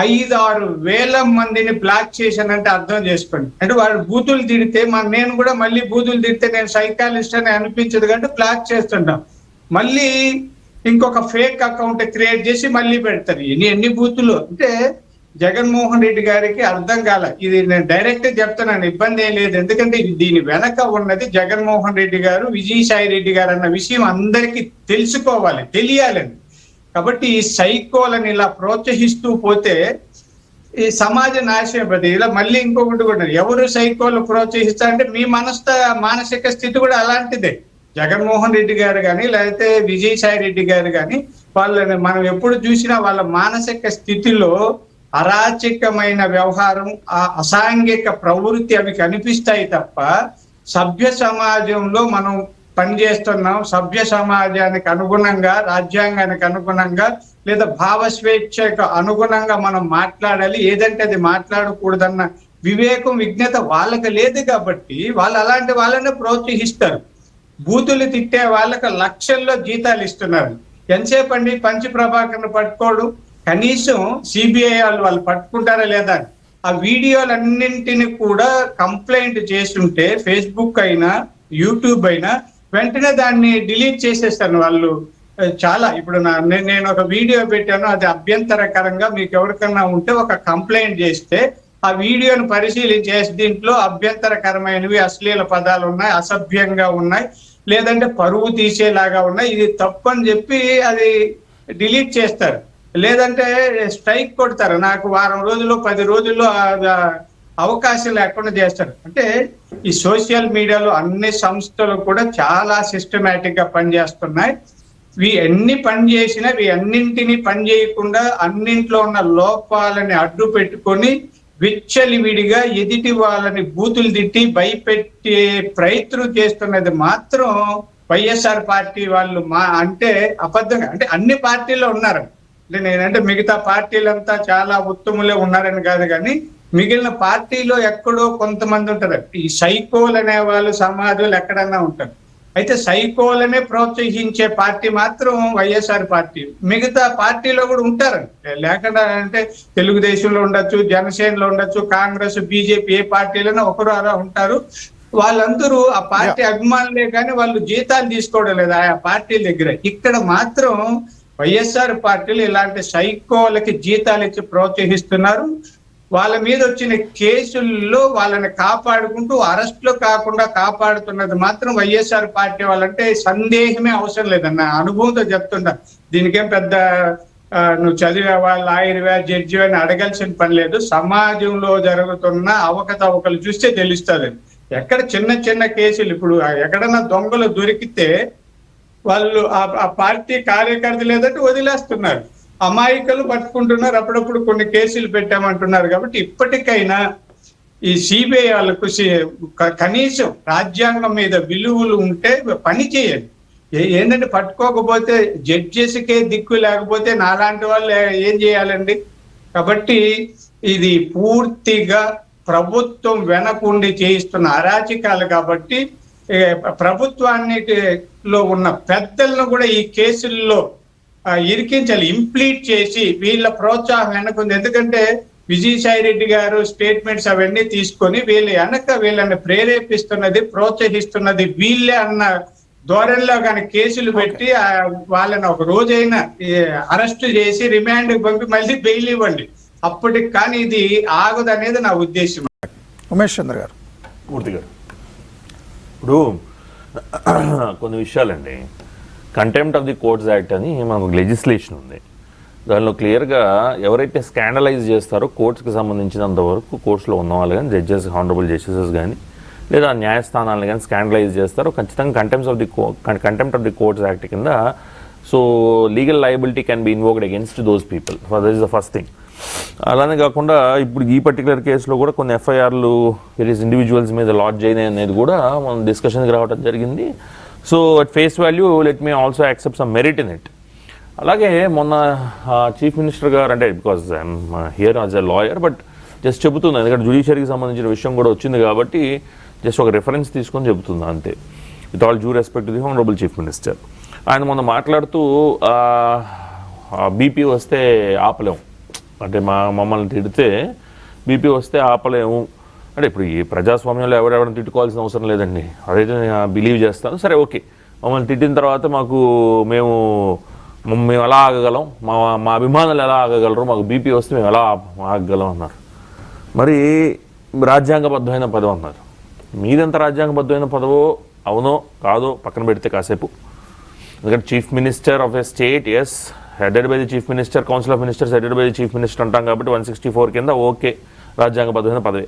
5-6 వేల మందిని బ్లాక్ చేశానంటే అర్థం చేసుకోండి. అంటే వాడు బూతులు తిడితే నేను కూడా మళ్ళీ బూతులు తిడితే నేను సైకాలజిస్ట్ అని అనిపించదు కాబట్టి బ్లాక్ చేస్తుంటాం. మళ్ళీ ఇంకొక ఫేక్ అకౌంట్ క్రియేట్ చేసి మళ్ళీ పెడతారు. ఎన్ని బూతులు అంటే జగన్మోహన్ రెడ్డి గారికి అర్థం కాల. ఇది నేను డైరెక్ట్ చెప్తున్నాను, ఇబ్బంది ఏం లేదు. ఎందుకంటే దీని వెనక ఉన్నది జగన్మోహన్ రెడ్డి గారు, విజయసాయి రెడ్డి గారు అన్న విషయం అందరికీ తెలుసుకోవాలి, తెలియాలండి. కాబట్టి ఈ సైకోలని ఇలా ప్రోత్సహిస్తూ పోతే ఈ సమాజ నాశనం అయిపోతుంది. ఇలా మళ్ళీ ఇంకొకటి కూడా, ఎవరు సైకోలు ప్రోత్సహిస్తారంటే మీ మానసిక స్థితి కూడా అలాంటిదే. జగన్మోహన్ రెడ్డి గారు కానీ లేకపోతే విజయసాయి రెడ్డి గారు కానీ వాళ్ళని మనం ఎప్పుడు చూసినా వాళ్ళ మానసిక స్థితిలో అరాచకమైన వ్యవహారం, ఆ అసాంఘిక ప్రవృత్తి అవి కనిపిస్తాయి తప్ప సభ్య సమాజంలో మనం పనిచేస్తున్నాం, సభ్య సమాజానికి అనుగుణంగా, రాజ్యాంగానికి అనుగుణంగా లేదా భావ స్వేచ్ఛకు అనుగుణంగా మనం మాట్లాడాలి, ఏదంటే అది మాట్లాడకూడదన్న వివేకం విజ్ఞత వాళ్ళకి లేదు కాబట్టి వాళ్ళు అలాంటి వాళ్ళని ప్రోత్సహిస్తారు. బూతులు తిట్టే వాళ్ళకి లక్షల్లో జీతాలు ఇస్తున్నారు. ఎంతసేపు అండి పంచి ప్రభాకర్ని పట్టుకోడు, కనీసం సిబిఐ వాళ్ళు పట్టుకుంటారా లేదా? ఆ వీడియోలన్నింటినీ కూడా కంప్లైంట్ చేస్తుంటే ఫేస్బుక్ అయినా యూట్యూబ్ అయినా వెంటనే దాన్ని డిలీట్ చేసేస్తాను వాళ్ళు. చాలా ఇప్పుడు నేను ఒక వీడియో పెట్టాను, అది అభ్యంతరకరంగా మీకు ఎవరికన్నా ఉంటే ఒక కంప్లైంట్ చేస్తే ఆ వీడియోను పరిశీలించేసి దీంట్లో అభ్యంతరకరమైనవి, అశ్లీల పదాలు ఉన్నాయి, అసభ్యంగా ఉన్నాయి, లేదంటే పరువు తీసేలాగా ఉన్నాయి, ఇది తప్పు అని చెప్పి అది డిలీట్ చేస్తారు. లేదంటే స్ట్రైక్ కొడతారు, నాకు వారం రోజుల్లో 10 రోజుల్లో అవకాశం లేకుండా చేస్తారు. అంటే ఈ సోషల్ మీడియాలో అన్ని సంస్థలు కూడా చాలా సిస్టమేటిక్ గా పనిచేస్తున్నాయి. ఎన్ని పని చేసినా అన్నింటినీ పని చేయకుండా అన్నింట్లో ఉన్న లోపాలని అడ్డు పెట్టుకొని విచ్చలివిడిగా ఎదుటి వాళ్ళని బూతులు తిట్టి భయపెట్టే ప్రయత్నం చేస్తున్నది మాత్రం వైఎస్ఆర్ పార్టీ వాళ్ళు. అంటే అబద్ధంగా, అంటే అన్ని పార్టీల్లో ఉన్నారు, అంటే నేనంటే మిగతా పార్టీలంతా చాలా ఉత్తములే ఉన్నారని కాదు, కానీ మిగిలిన పార్టీలో ఎక్కడో కొంతమంది ఉంటారు. ఈ సైకోలు అనే వాళ్ళు సమాజంలో ఎక్కడన్నా ఉంటారు. అయితే సైకోలనే ప్రోత్సహించే పార్టీ మాత్రం వైఎస్ఆర్ పార్టీ. మిగతా పార్టీలో కూడా ఉంటారు, లేకుండా అంటే తెలుగుదేశంలో ఉండొచ్చు, జనసేనలో ఉండొచ్చు, కాంగ్రెస్, బీజేపీ, ఏ పార్టీలోనే ఒకరు అలా ఉంటారు. వాళ్ళందరూ ఆ పార్టీ అభిమానులే కానీ వాళ్ళు జీతాలు తీసుకోవడం లేదు ఆయా పార్టీల దగ్గర. ఇక్కడ మాత్రం వైఎస్ఆర్ పార్టీలు ఇలాంటి సైకోలకి జీతాలు ఇచ్చి ప్రోత్సహిస్తున్నారు. వాళ్ళ మీద వచ్చిన కేసుల్లో వాళ్ళని కాపాడుకుంటూ అరెస్ట్లో కాకుండా కాపాడుతున్నది మాత్రం వైఎస్ఆర్ పార్టీ వాళ్ళంటే సందేహమే అవసరం లేదన్న అనుభవంతో చెప్తున్నా. దీనికేం పెద్ద నువ్వు చదివేవా, లాయర్వా, జడ్జి అని అడగాల్సిన పని లేదు. సమాజంలో జరుగుతున్న అవకతవకలు చూస్తే తెలుస్తుంది. ఎక్కడ చిన్న చిన్న కేసులు, ఇప్పుడు ఎక్కడన్నా దొంగలు దొరికితే వాళ్ళు ఆ పార్టీ కార్యకర్త లేదంటే వదిలేస్తున్నారు, అమాయకులు పట్టుకుంటున్నారు, అప్పుడప్పుడు కొన్ని కేసులు పెట్టామంటున్నారు. కాబట్టి ఇప్పటికైనా ఈ సిబిఐ వాళ్ళకు కనీసం రాజ్యాంగం మీద విలువలు ఉంటే పని చేయండి. ఏంటంటే పట్టుకోకపోతే జడ్జెస్కే దిక్కు లేకపోతే నాలాంటి వాళ్ళు ఏం చేయాలండి? కాబట్టి ఇది పూర్తిగా ప్రభుత్వం వెనకుండి చేయిస్తున్న అరాచకాలు. కాబట్టి ప్రభుత్వానిలో ఉన్న పెద్దలను కూడా ఈ కేసుల్లో ఇరికించాలి, ఇంప్లీట్ చేసి వీళ్ళ ప్రోత్సాహం వెనకుంది. ఎందుకంటే విజయసాయి రెడ్డి గారు స్టేట్మెంట్స్ అవన్నీ తీసుకొని వీళ్ళని ప్రేరేపిస్తున్నది, ప్రోత్సహిస్తున్నది వీళ్ళే అన్న ధోరణిలో కానీ కేసులు పెట్టి వాళ్ళని ఒక రోజైనా అరెస్ట్ చేసి రిమాండ్ పంపి మళ్ళీ బెయిల్ ఇవ్వండి. అప్పటికి కానీ ఇది ఆగదనేది నా ఉద్దేశం. ఉమేష్ చంద్ర గారు. మూర్తి గారు, ఇప్పుడు కొన్ని విషయాలండి. Contempt of the courts act అని మనకు లెజిస్లేషన్ ఉంది. దానిలో క్లియర్గా ఎవరైతే స్కాండలైజ్ చేస్తారో కోర్ట్స్కి సంబంధించినంత వరకు కోర్ట్స్లో ఉన్న వాళ్ళు కానీ, జడ్జెస్, హానరబుల్ జస్టిసెస్ కానీ లేదా న్యాయస్థానాలను కానీ స్కాండలైజ్ చేస్తారో ఖచ్చితంగా contempt of the courts act కింద so legal liability can be invoked against those people. That is the first thing. అలానే కాకుండా ఇప్పుడు ఈ పర్టికులర్ కేసులో కూడా కొన్ని ఎఫ్ఐఆర్లు వేరియస్ ఇండివిజువల్స్ మీద లాడ్జ్ అయినాయి అనేది కూడా మనం డిస్కషన్కి రావడం జరిగింది. So at face value let me also accept some merit in it. అలాగే మొన్న చీఫ్ మినిస్టర్ గారు, అంటే because I'm here as a lawyer, but just చెబుతున్నాను ఎందుకంటే జ్యుడిషియరీకి సంబంధించిన విషయం కూడా వచ్చింది కాబట్టి జస్ట్ ఒక రిఫరెన్స్ తీసుకొని చెబుతున్నా అంతే. With all due respect to the honourable chief minister. ఆయన మొన్న మాట్లాడుతూ బీపీ వస్తే ఆపలేము, అంటే మమ్మల్ని తిడితే బీపీ వస్తే ఆపలేము అంటే ఇప్పుడు ఈ ప్రజాస్వామ్యంలో ఎవరెవరిని తిట్టుకోవాల్సిన అవసరం లేదండి. అదైతే నేను బిలీవ్ చేస్తాను. సరే, ఓకే, మమ్మల్ని తిట్టిన తర్వాత మేము ఎలా ఆగగలం, మా అభిమానులు ఎలా ఆగగలరు, మాకు బీపీ వస్తే మేము ఎలా ఆగగలం అన్నారు. మరి రాజ్యాంగబద్ధమైన పదవి అన్నారు. మీదెంత రాజ్యాంగబద్ధమైన పదవో అవునో కాదో పక్కన పెడితే కాసేపు, ఎందుకంటే chief minister of a state, yes, headed by the chief minister, council of ministers headed by the chief minister అంటాం కాబట్టి 164 కింద ఓకే రాజ్యాంగబద్ధమైన పదవి.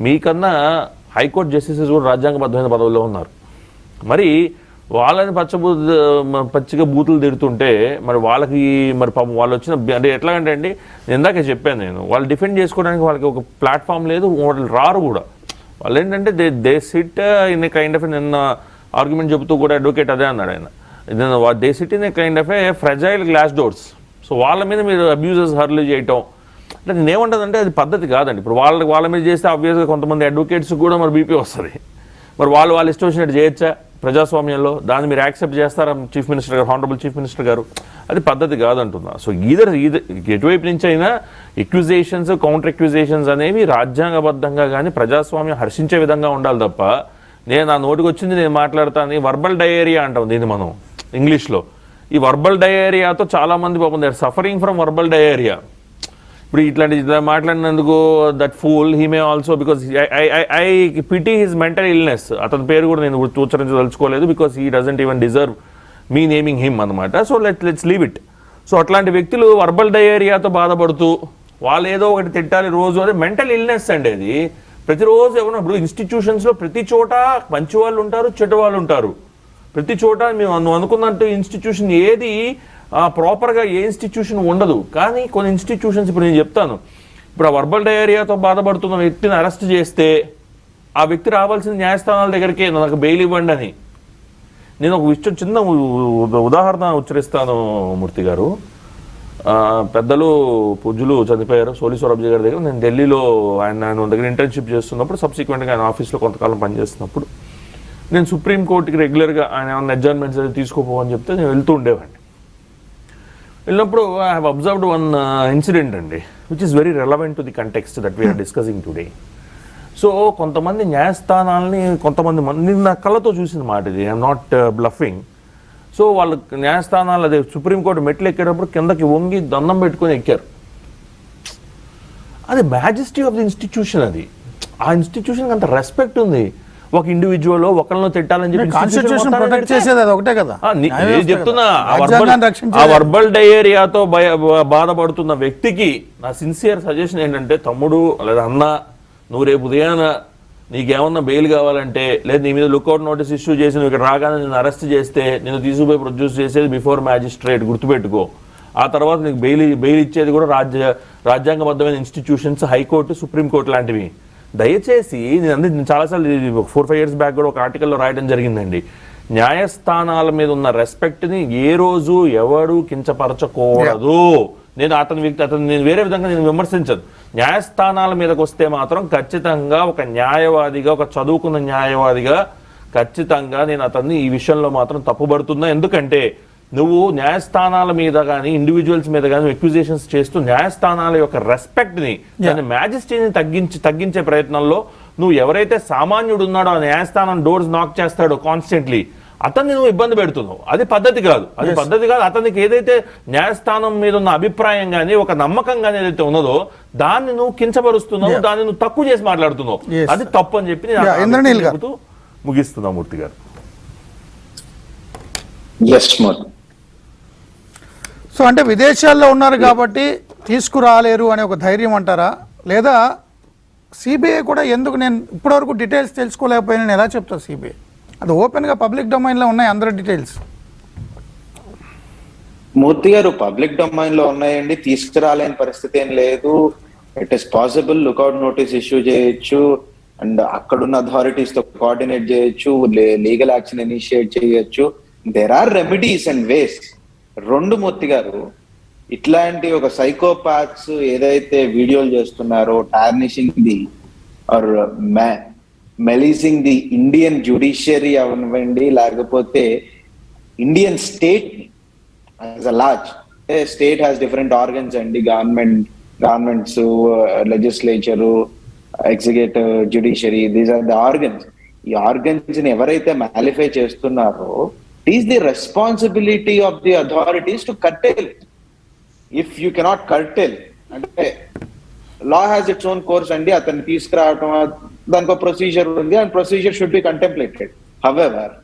మీకన్నా హైకోర్టు జస్టిసెస్ కూడా రాజ్యాంగబద్ధమైన పదవుల్లో ఉన్నారు. మరి వాళ్ళని పచ్చిగా బూతులు తిడుతుంటే మరి వాళ్ళకి మరి పాపం వాళ్ళు వచ్చిన అంటే ఎట్లాగంటే అండి, ఇందాకే చెప్పాను నేను, వాళ్ళు డిఫెండ్ చేసుకోవడానికి వాళ్ళకి ఒక ప్లాట్ఫామ్ లేదు, వాళ్ళు రారు కూడా. వాళ్ళు ఏంటంటే they SIT in a kind of నిన్న ఆర్గ్యుమెంట్ చెబుతూ కూడా అడ్వకేట్ అదే అన్నాడు ఆయన. They SIT in a kind of A fragile glass doors. So వాళ్ళ మీద మీరు అబ్యూజెస్ హర్లు చేయటం అంటే నేనేమంటుందంటే అది పద్ధతి కాదండి. ఇప్పుడు వాళ్ళ మీద చేస్తే ఆబ్వియస్గా కొంతమంది అడ్వకేట్స్ కూడా మరి బీపీ వస్తుంది. మరి వాళ్ళు ఇష్టం వచ్చినట్టు చేయొచ్చా ప్రజాస్వామ్యంలో? దాన్ని మీరు యాక్సెప్ట్ చేస్తారా చీఫ్ మినిస్టర్ గారు, హానరబుల్ చీఫ్ మినిస్టర్ గారు? అది పద్ధతి కాదంటున్నా. సో ఈధర్ ఎటువైపు నుంచి అయినా ఎక్యూజేషన్స్, కౌంటర్ ఎక్యూజేషన్స్ అనేవి రాజ్యాంగబద్ధంగా కానీ ప్రజాస్వామ్యం హర్షించే విధంగా ఉండాలి తప్ప నేను నా నోటికి వచ్చింది నేను మాట్లాడతాను. వర్బల్ డయేరియా అంటాం దీన్ని మనం ఇంగ్లీష్లో. ఈ వర్బల్ డయేరియాతో చాలామంది పాపం they are suffering from verbal diarrhoea. ఇప్పుడు ఇట్లాంటి మాట్లాడినందుకు that fool he may also because I pity his mental illness. అతని పేరు కూడా నేను ఉచ్చరించదలుచుకోలేదు because he doesn't even deserve me naming him అనమాట. So let's leave it. So అట్లాంటి వ్యక్తులు వర్బల్ డయేరియాతో బాధపడుతూ వాళ్ళు ఏదో ఒకటి తిట్టాలి రోజు, అదే మెంటల్ ఇల్నెస్ అండి. అది ప్రతిరోజు ఎవరో ఇప్పుడు ఇన్స్టిట్యూషన్స్లో ప్రతి చోట మంచి వాళ్ళు ఉంటారు, చెడ్డ వాళ్ళు ఉంటారు. ప్రతి చోట మేము అనుకున్నట్టు ఇన్స్టిట్యూషన్ ఏది ప్రాపర్గా ఏ ఇన్స్టిట్యూషన్ ఉండదు. కానీ కొన్ని ఇన్స్టిట్యూషన్స్ ఇప్పుడు నేను చెప్తాను. ఇప్పుడు ఆ వర్బల్ డయేరియాతో బాధపడుతున్న వ్యక్తిని అరెస్ట్ చేస్తే ఆ వ్యక్తి రావాల్సిన న్యాయస్థానాల దగ్గరికే నాకు బెయిల్ ఇవ్వండి అని. నేను ఒక విషయం చిన్న ఉదాహరణ ఉచ్చరిస్తాను మూర్తి గారు. పెద్దలు పూజ్యులు చనిపోయారు సోలి సౌరభ్జీ గారి దగ్గర. నేను ఢిల్లీలో ఆయన దగ్గర ఇంటర్న్షిప్ చేస్తున్నప్పుడు, సబ్సిక్వెంట్గా ఆయన ఆఫీస్లో కొంతకాలం పనిచేస్తున్నప్పుడు నేను సుప్రీంకోర్టుకి రెగ్యులర్గా ఆయన ఏమన్నా అడ్జర్న్మెంట్స్ అది తీసుకోపోవని చెప్తే నేను వెళ్తూ ఉండేవాడిని. వెళ్ళినప్పుడు I have observed one incident అండి which is very relevant to the context that we are discussing today. So కొంతమంది న్యాయస్థానాలని కొంతమంది నా కళ్ళతో చూసిన మాట ఇది, ఐఎమ్ నాట్ బ్లఫింగ్. సో వాళ్ళు న్యాయస్థానాలు అదే సుప్రీంకోర్టు మెట్లు ఎక్కేటప్పుడు కిందకి వంగి దండం పెట్టుకొని ఎక్కారు. అది మ్యాజెస్టీ ఆఫ్ ది ఇన్స్టిట్యూషన్. అది ఆ ఇన్స్టిట్యూషన్కి అంత రెస్పెక్ట్ ఉంది. ఒక ఇండివిజువల్ ఒకళ్ళను తిట్టాలని చెప్పి చెప్తున్నా. ఆ వర్బల్ డయేరియాతో బాధపడుతున్న వ్యక్తికి నా సిన్సియర్ సజెషన్ ఏంటంటే, తమ్ముడు లేదా అన్న, నువ్వు రేపు ఉదయాన నీకేమన్నా బెయిల్ కావాలంటే, లేదా నీ మీద లుక్అవుట్ నోటీస్ ఇష్యూ చేసి నువ్వు ఇక్కడ రాగానే నేను అరెస్ట్ చేస్తే నేను తీసుకుపోయి ప్రొడ్యూస్ చేసేది బిఫోర్ మ్యాజిస్ట్రేట్, గుర్తుపెట్టుకో. ఆ తర్వాత నీకు బెయిల్ ఇచ్చేది కూడా రాజ్యాంగబద్ధమైన ఇన్స్టిట్యూషన్స్, హైకోర్టు, సుప్రీంకోర్టు లాంటివి. దయచేసి నేను చాలాసార్లు 4-5 years బ్యాక్ కూడా ఒక ఆర్టికల్లో రాయడం జరిగిందండి. న్యాయస్థానాల మీద ఉన్న రెస్పెక్ట్ని ఏ రోజు ఎవడు కించపరచకూడదు. నేను నేను వేరే విధంగా నేను విమర్శించదు. న్యాయస్థానాల మీదకి వస్తే మాత్రం ఖచ్చితంగా ఒక న్యాయవాదిగా, ఒక చదువుకున్న న్యాయవాదిగా ఖచ్చితంగా నేను అతన్ని ఈ విషయంలో మాత్రం తప్పుపడుతున్నా. ఎందుకంటే నువ్వు న్యాయస్థానాల మీద కానీ ఇండివిజువల్స్ మీద కానీ ఎక్విజేషన్స్ చేస్తూ న్యాయస్థానాల యొక్క రెస్పెక్ట్ని, దాని మ్యాజిస్ట్రీని తగ్గించే ప్రయత్నంలో నువ్వు ఎవరైతే సామాన్యుడు ఉన్నాడో ఆ న్యాయస్థానం డోర్స్ నాక్ చేస్తాడో కాన్స్టెంట్లీ, అతన్ని నువ్వు ఇబ్బంది పెడుతున్నావు. అది పద్ధతి కాదు. అతనికి ఏదైతే న్యాయస్థానం మీద ఉన్న అభిప్రాయం కానీ ఒక నమ్మకం కానీ ఏదైతే ఉన్నదో దాన్ని నువ్వు కించపరుస్తున్నావు, దాన్ని నువ్వు తక్కువ చేసి మాట్లాడుతున్నావు. అది తప్పు అని చెప్పి నేను ముగిస్తున్నా మూర్తి గారు. సో అంటే విదేశాల్లో ఉన్నారు కాబట్టి తీసుకురాలేరు అనే ఒక ధైర్యం అంటారా? లేదా సిబిఐ కూడా ఎందుకు, నేను ఇప్పటివరకు డీటెయిల్స్ తెలుసుకోలేకపోయినా ఎలా చెప్తా? సిబిఐ అది ఓపెన్గా పబ్లిక్ డొమైన్లో ఉన్నాయి అందరి డీటెయిల్స్. మూర్తి గారు పబ్లిక్ డొమైన్ లో ఉన్నాయండి, తీసుకురాలేని పరిస్థితి ఏం లేదు. It is possible, lookout notice issue చేయొచ్చు, అండ్ అక్కడున్న అథారిటీస్ తో కోఆర్డినేట్ చేయొచ్చు, లీగల్ యాక్షన్ ఇనిషియేట్ చేయొచ్చు. There are remedies and ways. Murthy garu, ఇట్లాంటి ఒక సైకోపాత్స్ ఏదైతే వీడియోలు చేస్తున్నారో, tarnishing the or maligning the Indian judiciary అవనివ్వండి, లేకపోతే Indian state as a large. State has different organs అండి, governments, legislature, executive, judiciary, these are the organs. ఈ ఆర్గన్స్ ని ఎవరైతే మాలిఫై చేస్తున్నారో, it is the responsibility of the authorities to curtail it. If you cannot curtail, అంటే law has its own course అండి, అతన్ని తీసుకురావటం దానికి ఒక ప్రొసీజర్ ఉంది, and procedure should be contemplated. However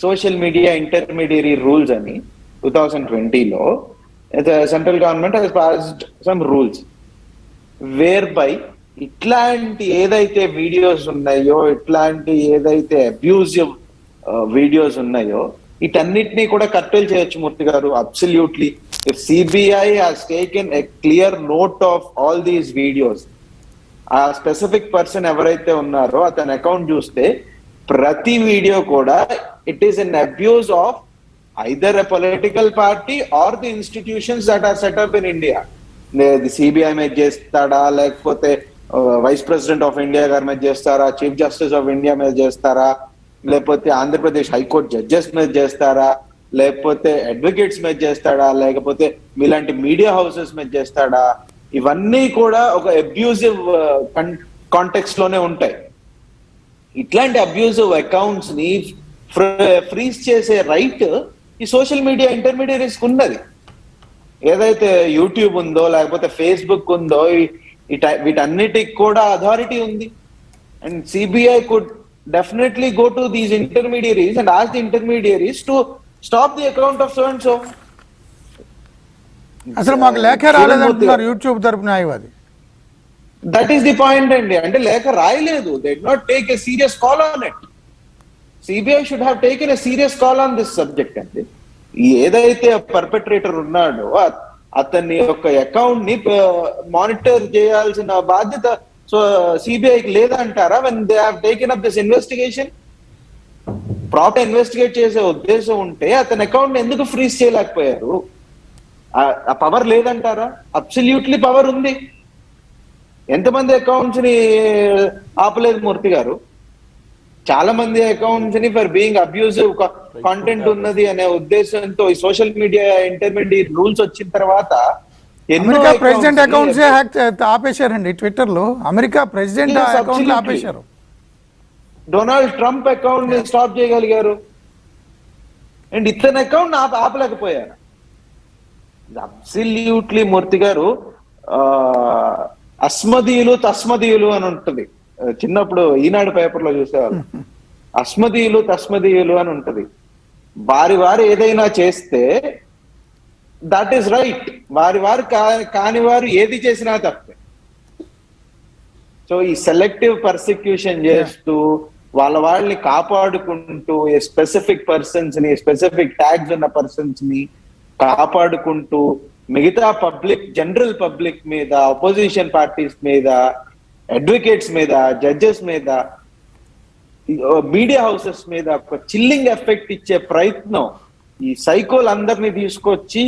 social media intermediary rules అని 2020లో central government has passed some rules whereby ఇట్లాంటి ఏదైతే వీడియోస్ ఉన్నాయో, ఇట్లాంటి ఏదైతే అబ్యూజివ్ వీడియోస్ ఉన్నాయో, వీటన్నిటినీ కూడా కట్టెలు చేయొచ్చు మూర్తి గారు. Absolutely. If CBI has taken a clear note of all these videos, ఆ స్పెసిఫిక్ పర్సన్ ఎవరైతే ఉన్నారో అతని అకౌంట్ చూస్తే ప్రతి వీడియో కూడా it is an abuse of either a political party or the institutions that are set up in India. The CBI మీద చేస్తాడా, లేకపోతే వైస్ ప్రెసిడెంట్ ఆఫ్ ఇండియా గారి మీద చేస్తారా, చీఫ్ జస్టిస్ ఆఫ్ ఇండియా మీద చేస్తారా, లేకపోతే ఆంధ్రప్రదేశ్ హైకోర్టు జడ్జెస్ మీద చేస్తారా, లేకపోతే అడ్వకేట్స్ మీద చేస్తాడా, లేకపోతే మీలాంటి మీడియా హౌసెస్ మీద చేస్తాడా, ఇవన్నీ కూడా ఒక అబ్యూజివ్ కాంటెక్స్ట్ లోనే ఉంటాయి. ఇట్లాంటి అబ్యూజివ్ అకౌంట్స్ ని ఫ్రీజ్ చేసే రైట్ ఈ సోషల్ మీడియా ఇంటర్మీడియరీస్ ఉన్నది. ఏదైతే యూట్యూబ్ ఉందో, లేకపోతే ఫేస్బుక్ ఉందో, వీటన్నిటికి కూడా అథారిటీ ఉంది. And CBI could definitely go to these intermediaries and ask the intermediaries to stop the account of so and so. అసలు మాకు లేఖ రాలేదంటున్నారు యూట్యూబ్ తరపు న్యాయవాది. దట్ ఈస్ ది పాయింట్ అండి. అంటే లేఖ రాయలేదు. They did not take a serious call on it. CBI should have taken a serious call on this subject అండి. ఏదైతే పర్పెట్రేటర్ ఉన్నాడో అతని యొక్క అకౌంట్ ని మానిటర్ చేయాల్సిన బాధ్యత సో సిబిఐకి లేదంటారా? When they have taken up this investigation, proper investigate చేసే ఉద్దేశం ఉంటే అతని అకౌంట్ ఎందుకు ఫ్రీజ్ చేయలేకపోయారు? ఆ పవర్ లేదంటారా? అబ్సల్యూట్లీ పవర్ ఉంది. ఎంతమంది అకౌంట్స్ ని ఆపలేదు మూర్తి గారు? చాలా మంది అకౌంట్స్ ని ఫర్ బీయింగ్ అబ్యూజివ్ కాంటెంట్ ఉన్నది అనే ఉద్దేశంతో ఈ సోషల్ మీడియా ఇంటర్మీడియట్ రూల్స్ వచ్చిన తర్వాత అమెరికా ప్రెసిడెంట్ అకౌంట్స్ ఆపేశారండి ట్విట్టర్ లో. అమెరికా ప్రెసిడెంట్ అకౌంట్ ఆపేశారు. డొనాల్డ్ ట్రంప్ అకౌంట్ ని స్టాప్ చేయగలిగారు అండ్ ఇతని అకౌంట్ ఆపలేకపోయారు. అబ్సల్యూట్లీ మూర్తి గారు అస్మదీయులు తస్మదీయులు అని ఉంటుంది. చిన్నప్పుడు ఈనాడు పేపర్ లో చూసేవాళ్ళు. అస్మదీయులు తస్మదీయులు అని ఉంటది. వారి ఏదైనా చేస్తే దట్ ఈస్ రైట్, వారు కాని వారు ఏది చేసినా తప్పే. సో ఈ సెలెక్టివ్ పర్సిక్యూషన్ చేస్తూ వాళ్ళని కాపాడుకుంటూ స్పెసిఫిక్ పర్సన్స్ ని, స్పెసిఫిక్ ట్యాగ్స్ ఉన్న పర్సన్స్ ని కాపాడుకుంటూ మిగతా పబ్లిక్, జనరల్ పబ్లిక్ మీద, అపోజిషన్ పార్టీస్ మీద, అడ్వకేట్స్ మీద, జడ్జెస్ మీద, మీడియా హౌసెస్ మీద ఒక చిల్లింగ్ ఎఫెక్ట్ ఇచ్చే ప్రయత్నం, ఈ సైకోలు అందరినీ తీసుకొచ్చి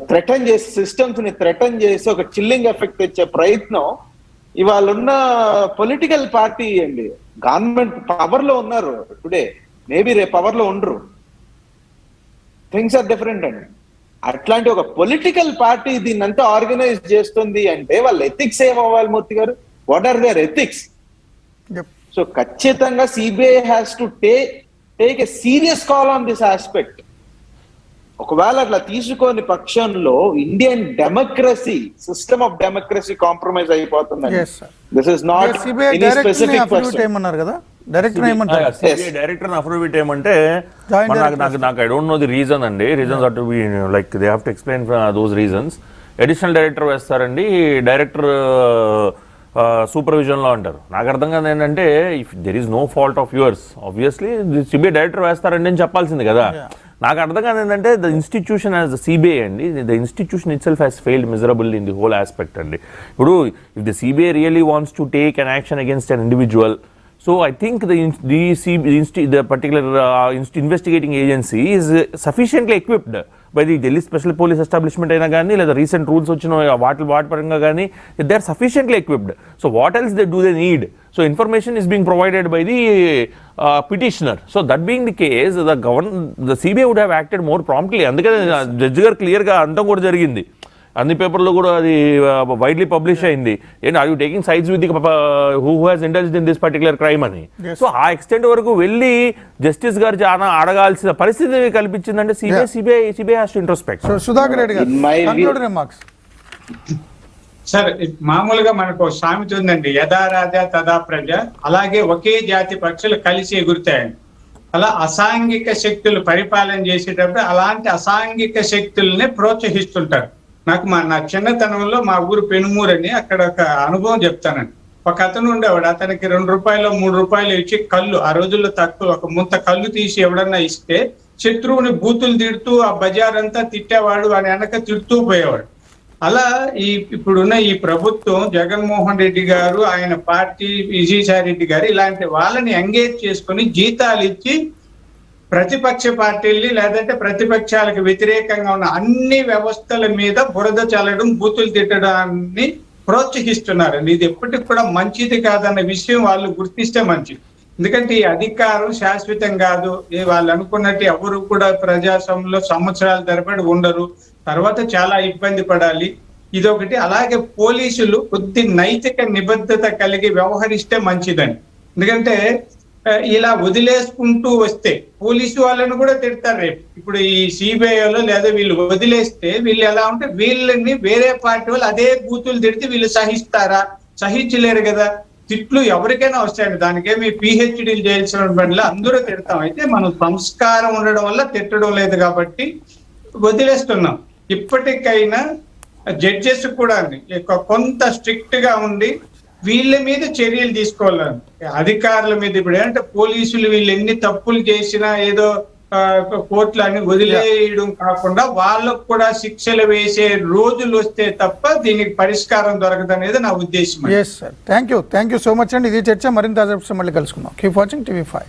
థ్రెటన్ చేసి, సిస్టమ్స్ ని థ్రెటన్ చేసి ఒక చిల్లింగ్ ఎఫెక్ట్ ఇచ్చే ప్రయత్నం ఇవాళ ఉన్న పొలిటికల్ పార్టీ అండి. గవర్నమెంట్ పవర్ లో ఉన్నారు టుడే, మేబీ రేపు పవర్ లో ఉండరు. థింగ్స్ ఆర్ డిఫరెంట్ అండి. అట్లాంటి ఒక పొలిటికల్ పార్టీ దీన్నంతా ఆర్గనైజ్ చేస్తుంది అంటే వాళ్ళ ఎథిక్స్ ఏమవ్వాలి Murthy garu? What are their ethics? So ఖచ్చితంగా CBI has to take a serious call on this aspect. ఒకవేళ అట్లా తీసుకొని పక్షంలో Indian democracy, system of democracy compromise అయిపోతుంది. This is not any specific person. ఏమన్నారు కదా డైరెక్టర్ డైరెక్టర్ అఫిడవిట్ ఏమంటే నాకు I don't know the reason అండి. Reasons are to be like they have to explain those reasons. Additional director వేస్తారండి, director supervision లో అంటారు. నాకు అర్థం కాదు ఏంటంటే if there is no fault of yours obviously CBI director వేస్తారండి అని చెప్పాల్సింది కదా. నాకు అర్థం కాదు ఏంటంటే the institution as the CBI అండి, the institution itself has failed miserable in the whole aspect అండి. ఇప్పుడు if the CBI really wants to take an action against an individual, so I think the particular investigating agency is sufficiently equipped by the Delhi Special Police Establishment aina gaani leda recent rules ochino vaati paranga gaani, they are sufficiently equipped. So what else they need? So information is being provided by the petitioner. So that being the case, the CBI would have acted more promptly. Andukane judge garu clear ga antam kuda jarigindi, అన్ని పేపర్లో కూడా అది widely publish అయింది. ఏంటి are you taking sides with who has indulged in this particular crime అని. So ఆ extent వరకు వెళ్ళి జస్టిస్ గారు చాలా అడగాల్సిన పరిస్థితి కల్పించిందంటే CBI has to introspect. Sudhakar Reddy garu sir, మామూలుగా మనకు సామెత ఉందండి, యథా రాజా తదా ప్రజ. అలాగే ఒకే జాతి పక్షులు కలిసి ఎగురుతాయండి. అలా అసాంఘిక శక్తులు పరిపాలన చేసేటప్పుడు అలాంటి అసాంఘిక శక్తుల్ని ప్రోత్సహిస్తుంటారు. నా చిన్నతనంలో మా ఊరు పెనుమూరు అని, అక్కడ ఒక అనుభవం చెప్తానండి. ఒక అతను ఉండేవాడు, అతనికి 2 రూపాయలు 3 రూపాయలు ఇచ్చి కళ్ళు, ఆ రోజుల్లో తక్కువ, ఒక ముంత కళ్ళు తీసి ఎవడన్నా ఇస్తే శత్రువుని బూతులు తిడుతూ ఆ బజార్ అంతా తిట్టేవాడు, వాని వెనక తిడుతూ పోయేవాడు. అలా ఇప్పుడున్న ఈ ప్రభుత్వం, జగన్మోహన్ రెడ్డి గారు, ఆయన పార్టీ, విజయసాయి రెడ్డి గారు, ఇలాంటి వాళ్ళని ఎంగేజ్ చేసుకుని జీతాలు ఇచ్చి ప్రతిపక్ష పార్టీల్ని లేదంటే ప్రతిపక్షాలకు వ్యతిరేకంగా ఉన్న అన్ని వ్యవస్థల మీద బురద చల్లడం, బూతులు తిట్టడాన్ని ప్రోత్సహిస్తున్నారండి. ఇది ఎప్పటికి కూడా మంచిది కాదన్న విషయం వాళ్ళు గుర్తిస్తే మంచిది. ఎందుకంటే ఈ అధికారం శాశ్వతం కాదు. వాళ్ళు అనుకున్నట్టు ఎవరు కూడా ప్రజాస్వామ్యంలో సంవత్సరాల తరబడి ఉండరు, తర్వాత చాలా ఇబ్బంది పడాలి. ఇదొకటి. అలాగే పోలీసులు కొద్ది నైతిక నిబద్ధత కలిగి వ్యవహరిస్తే మంచిదని. ఎందుకంటే ఇలా వదిలేసుకుంటూ వస్తే పోలీసు వాళ్ళని కూడా తిడతారు రేపు. ఇప్పుడు ఈ సిబిఐలో లేదా వీళ్ళు వదిలేస్తే వీళ్ళు ఎలా ఉంటే వీళ్ళని వేరే పార్టీ వాళ్ళు అదే బూతులు తిడితే వీళ్ళు సహిస్తారా? సహించలేరు కదా. తిట్లు ఎవరికైనా వస్తాయండి, దానికేమి పిహెచ్డీలు చేయాల్సిన పనిలో అందరూ తిడతాం. అయితే మనం సంస్కారం ఉండడం వల్ల తిట్టడం లేదు కాబట్టి వదిలేస్తున్నాం. ఇప్పటికైనా జడ్జెస్ కూడా కొంత స్ట్రిక్ట్ గా ఉండి వీళ్ళ మీద చర్యలు తీసుకోవాలని, అధికారుల మీద. ఇప్పుడు ఏంటంటే పోలీసులు వీళ్ళు ఎన్ని తప్పులు చేసినా ఏదో కోర్టులని వదిలేయడం కాకుండా వాళ్ళకు కూడా శిక్షలు వేసే రోజులు వస్తే తప్ప దీనికి పరిష్కారం దొరకదు అనేది నా ఉద్దేశం. Yes sir, thank you so much అండి. ఇది చర్చ మరింత మళ్ళీ కలుసుకుందాం. Keep watching TV5.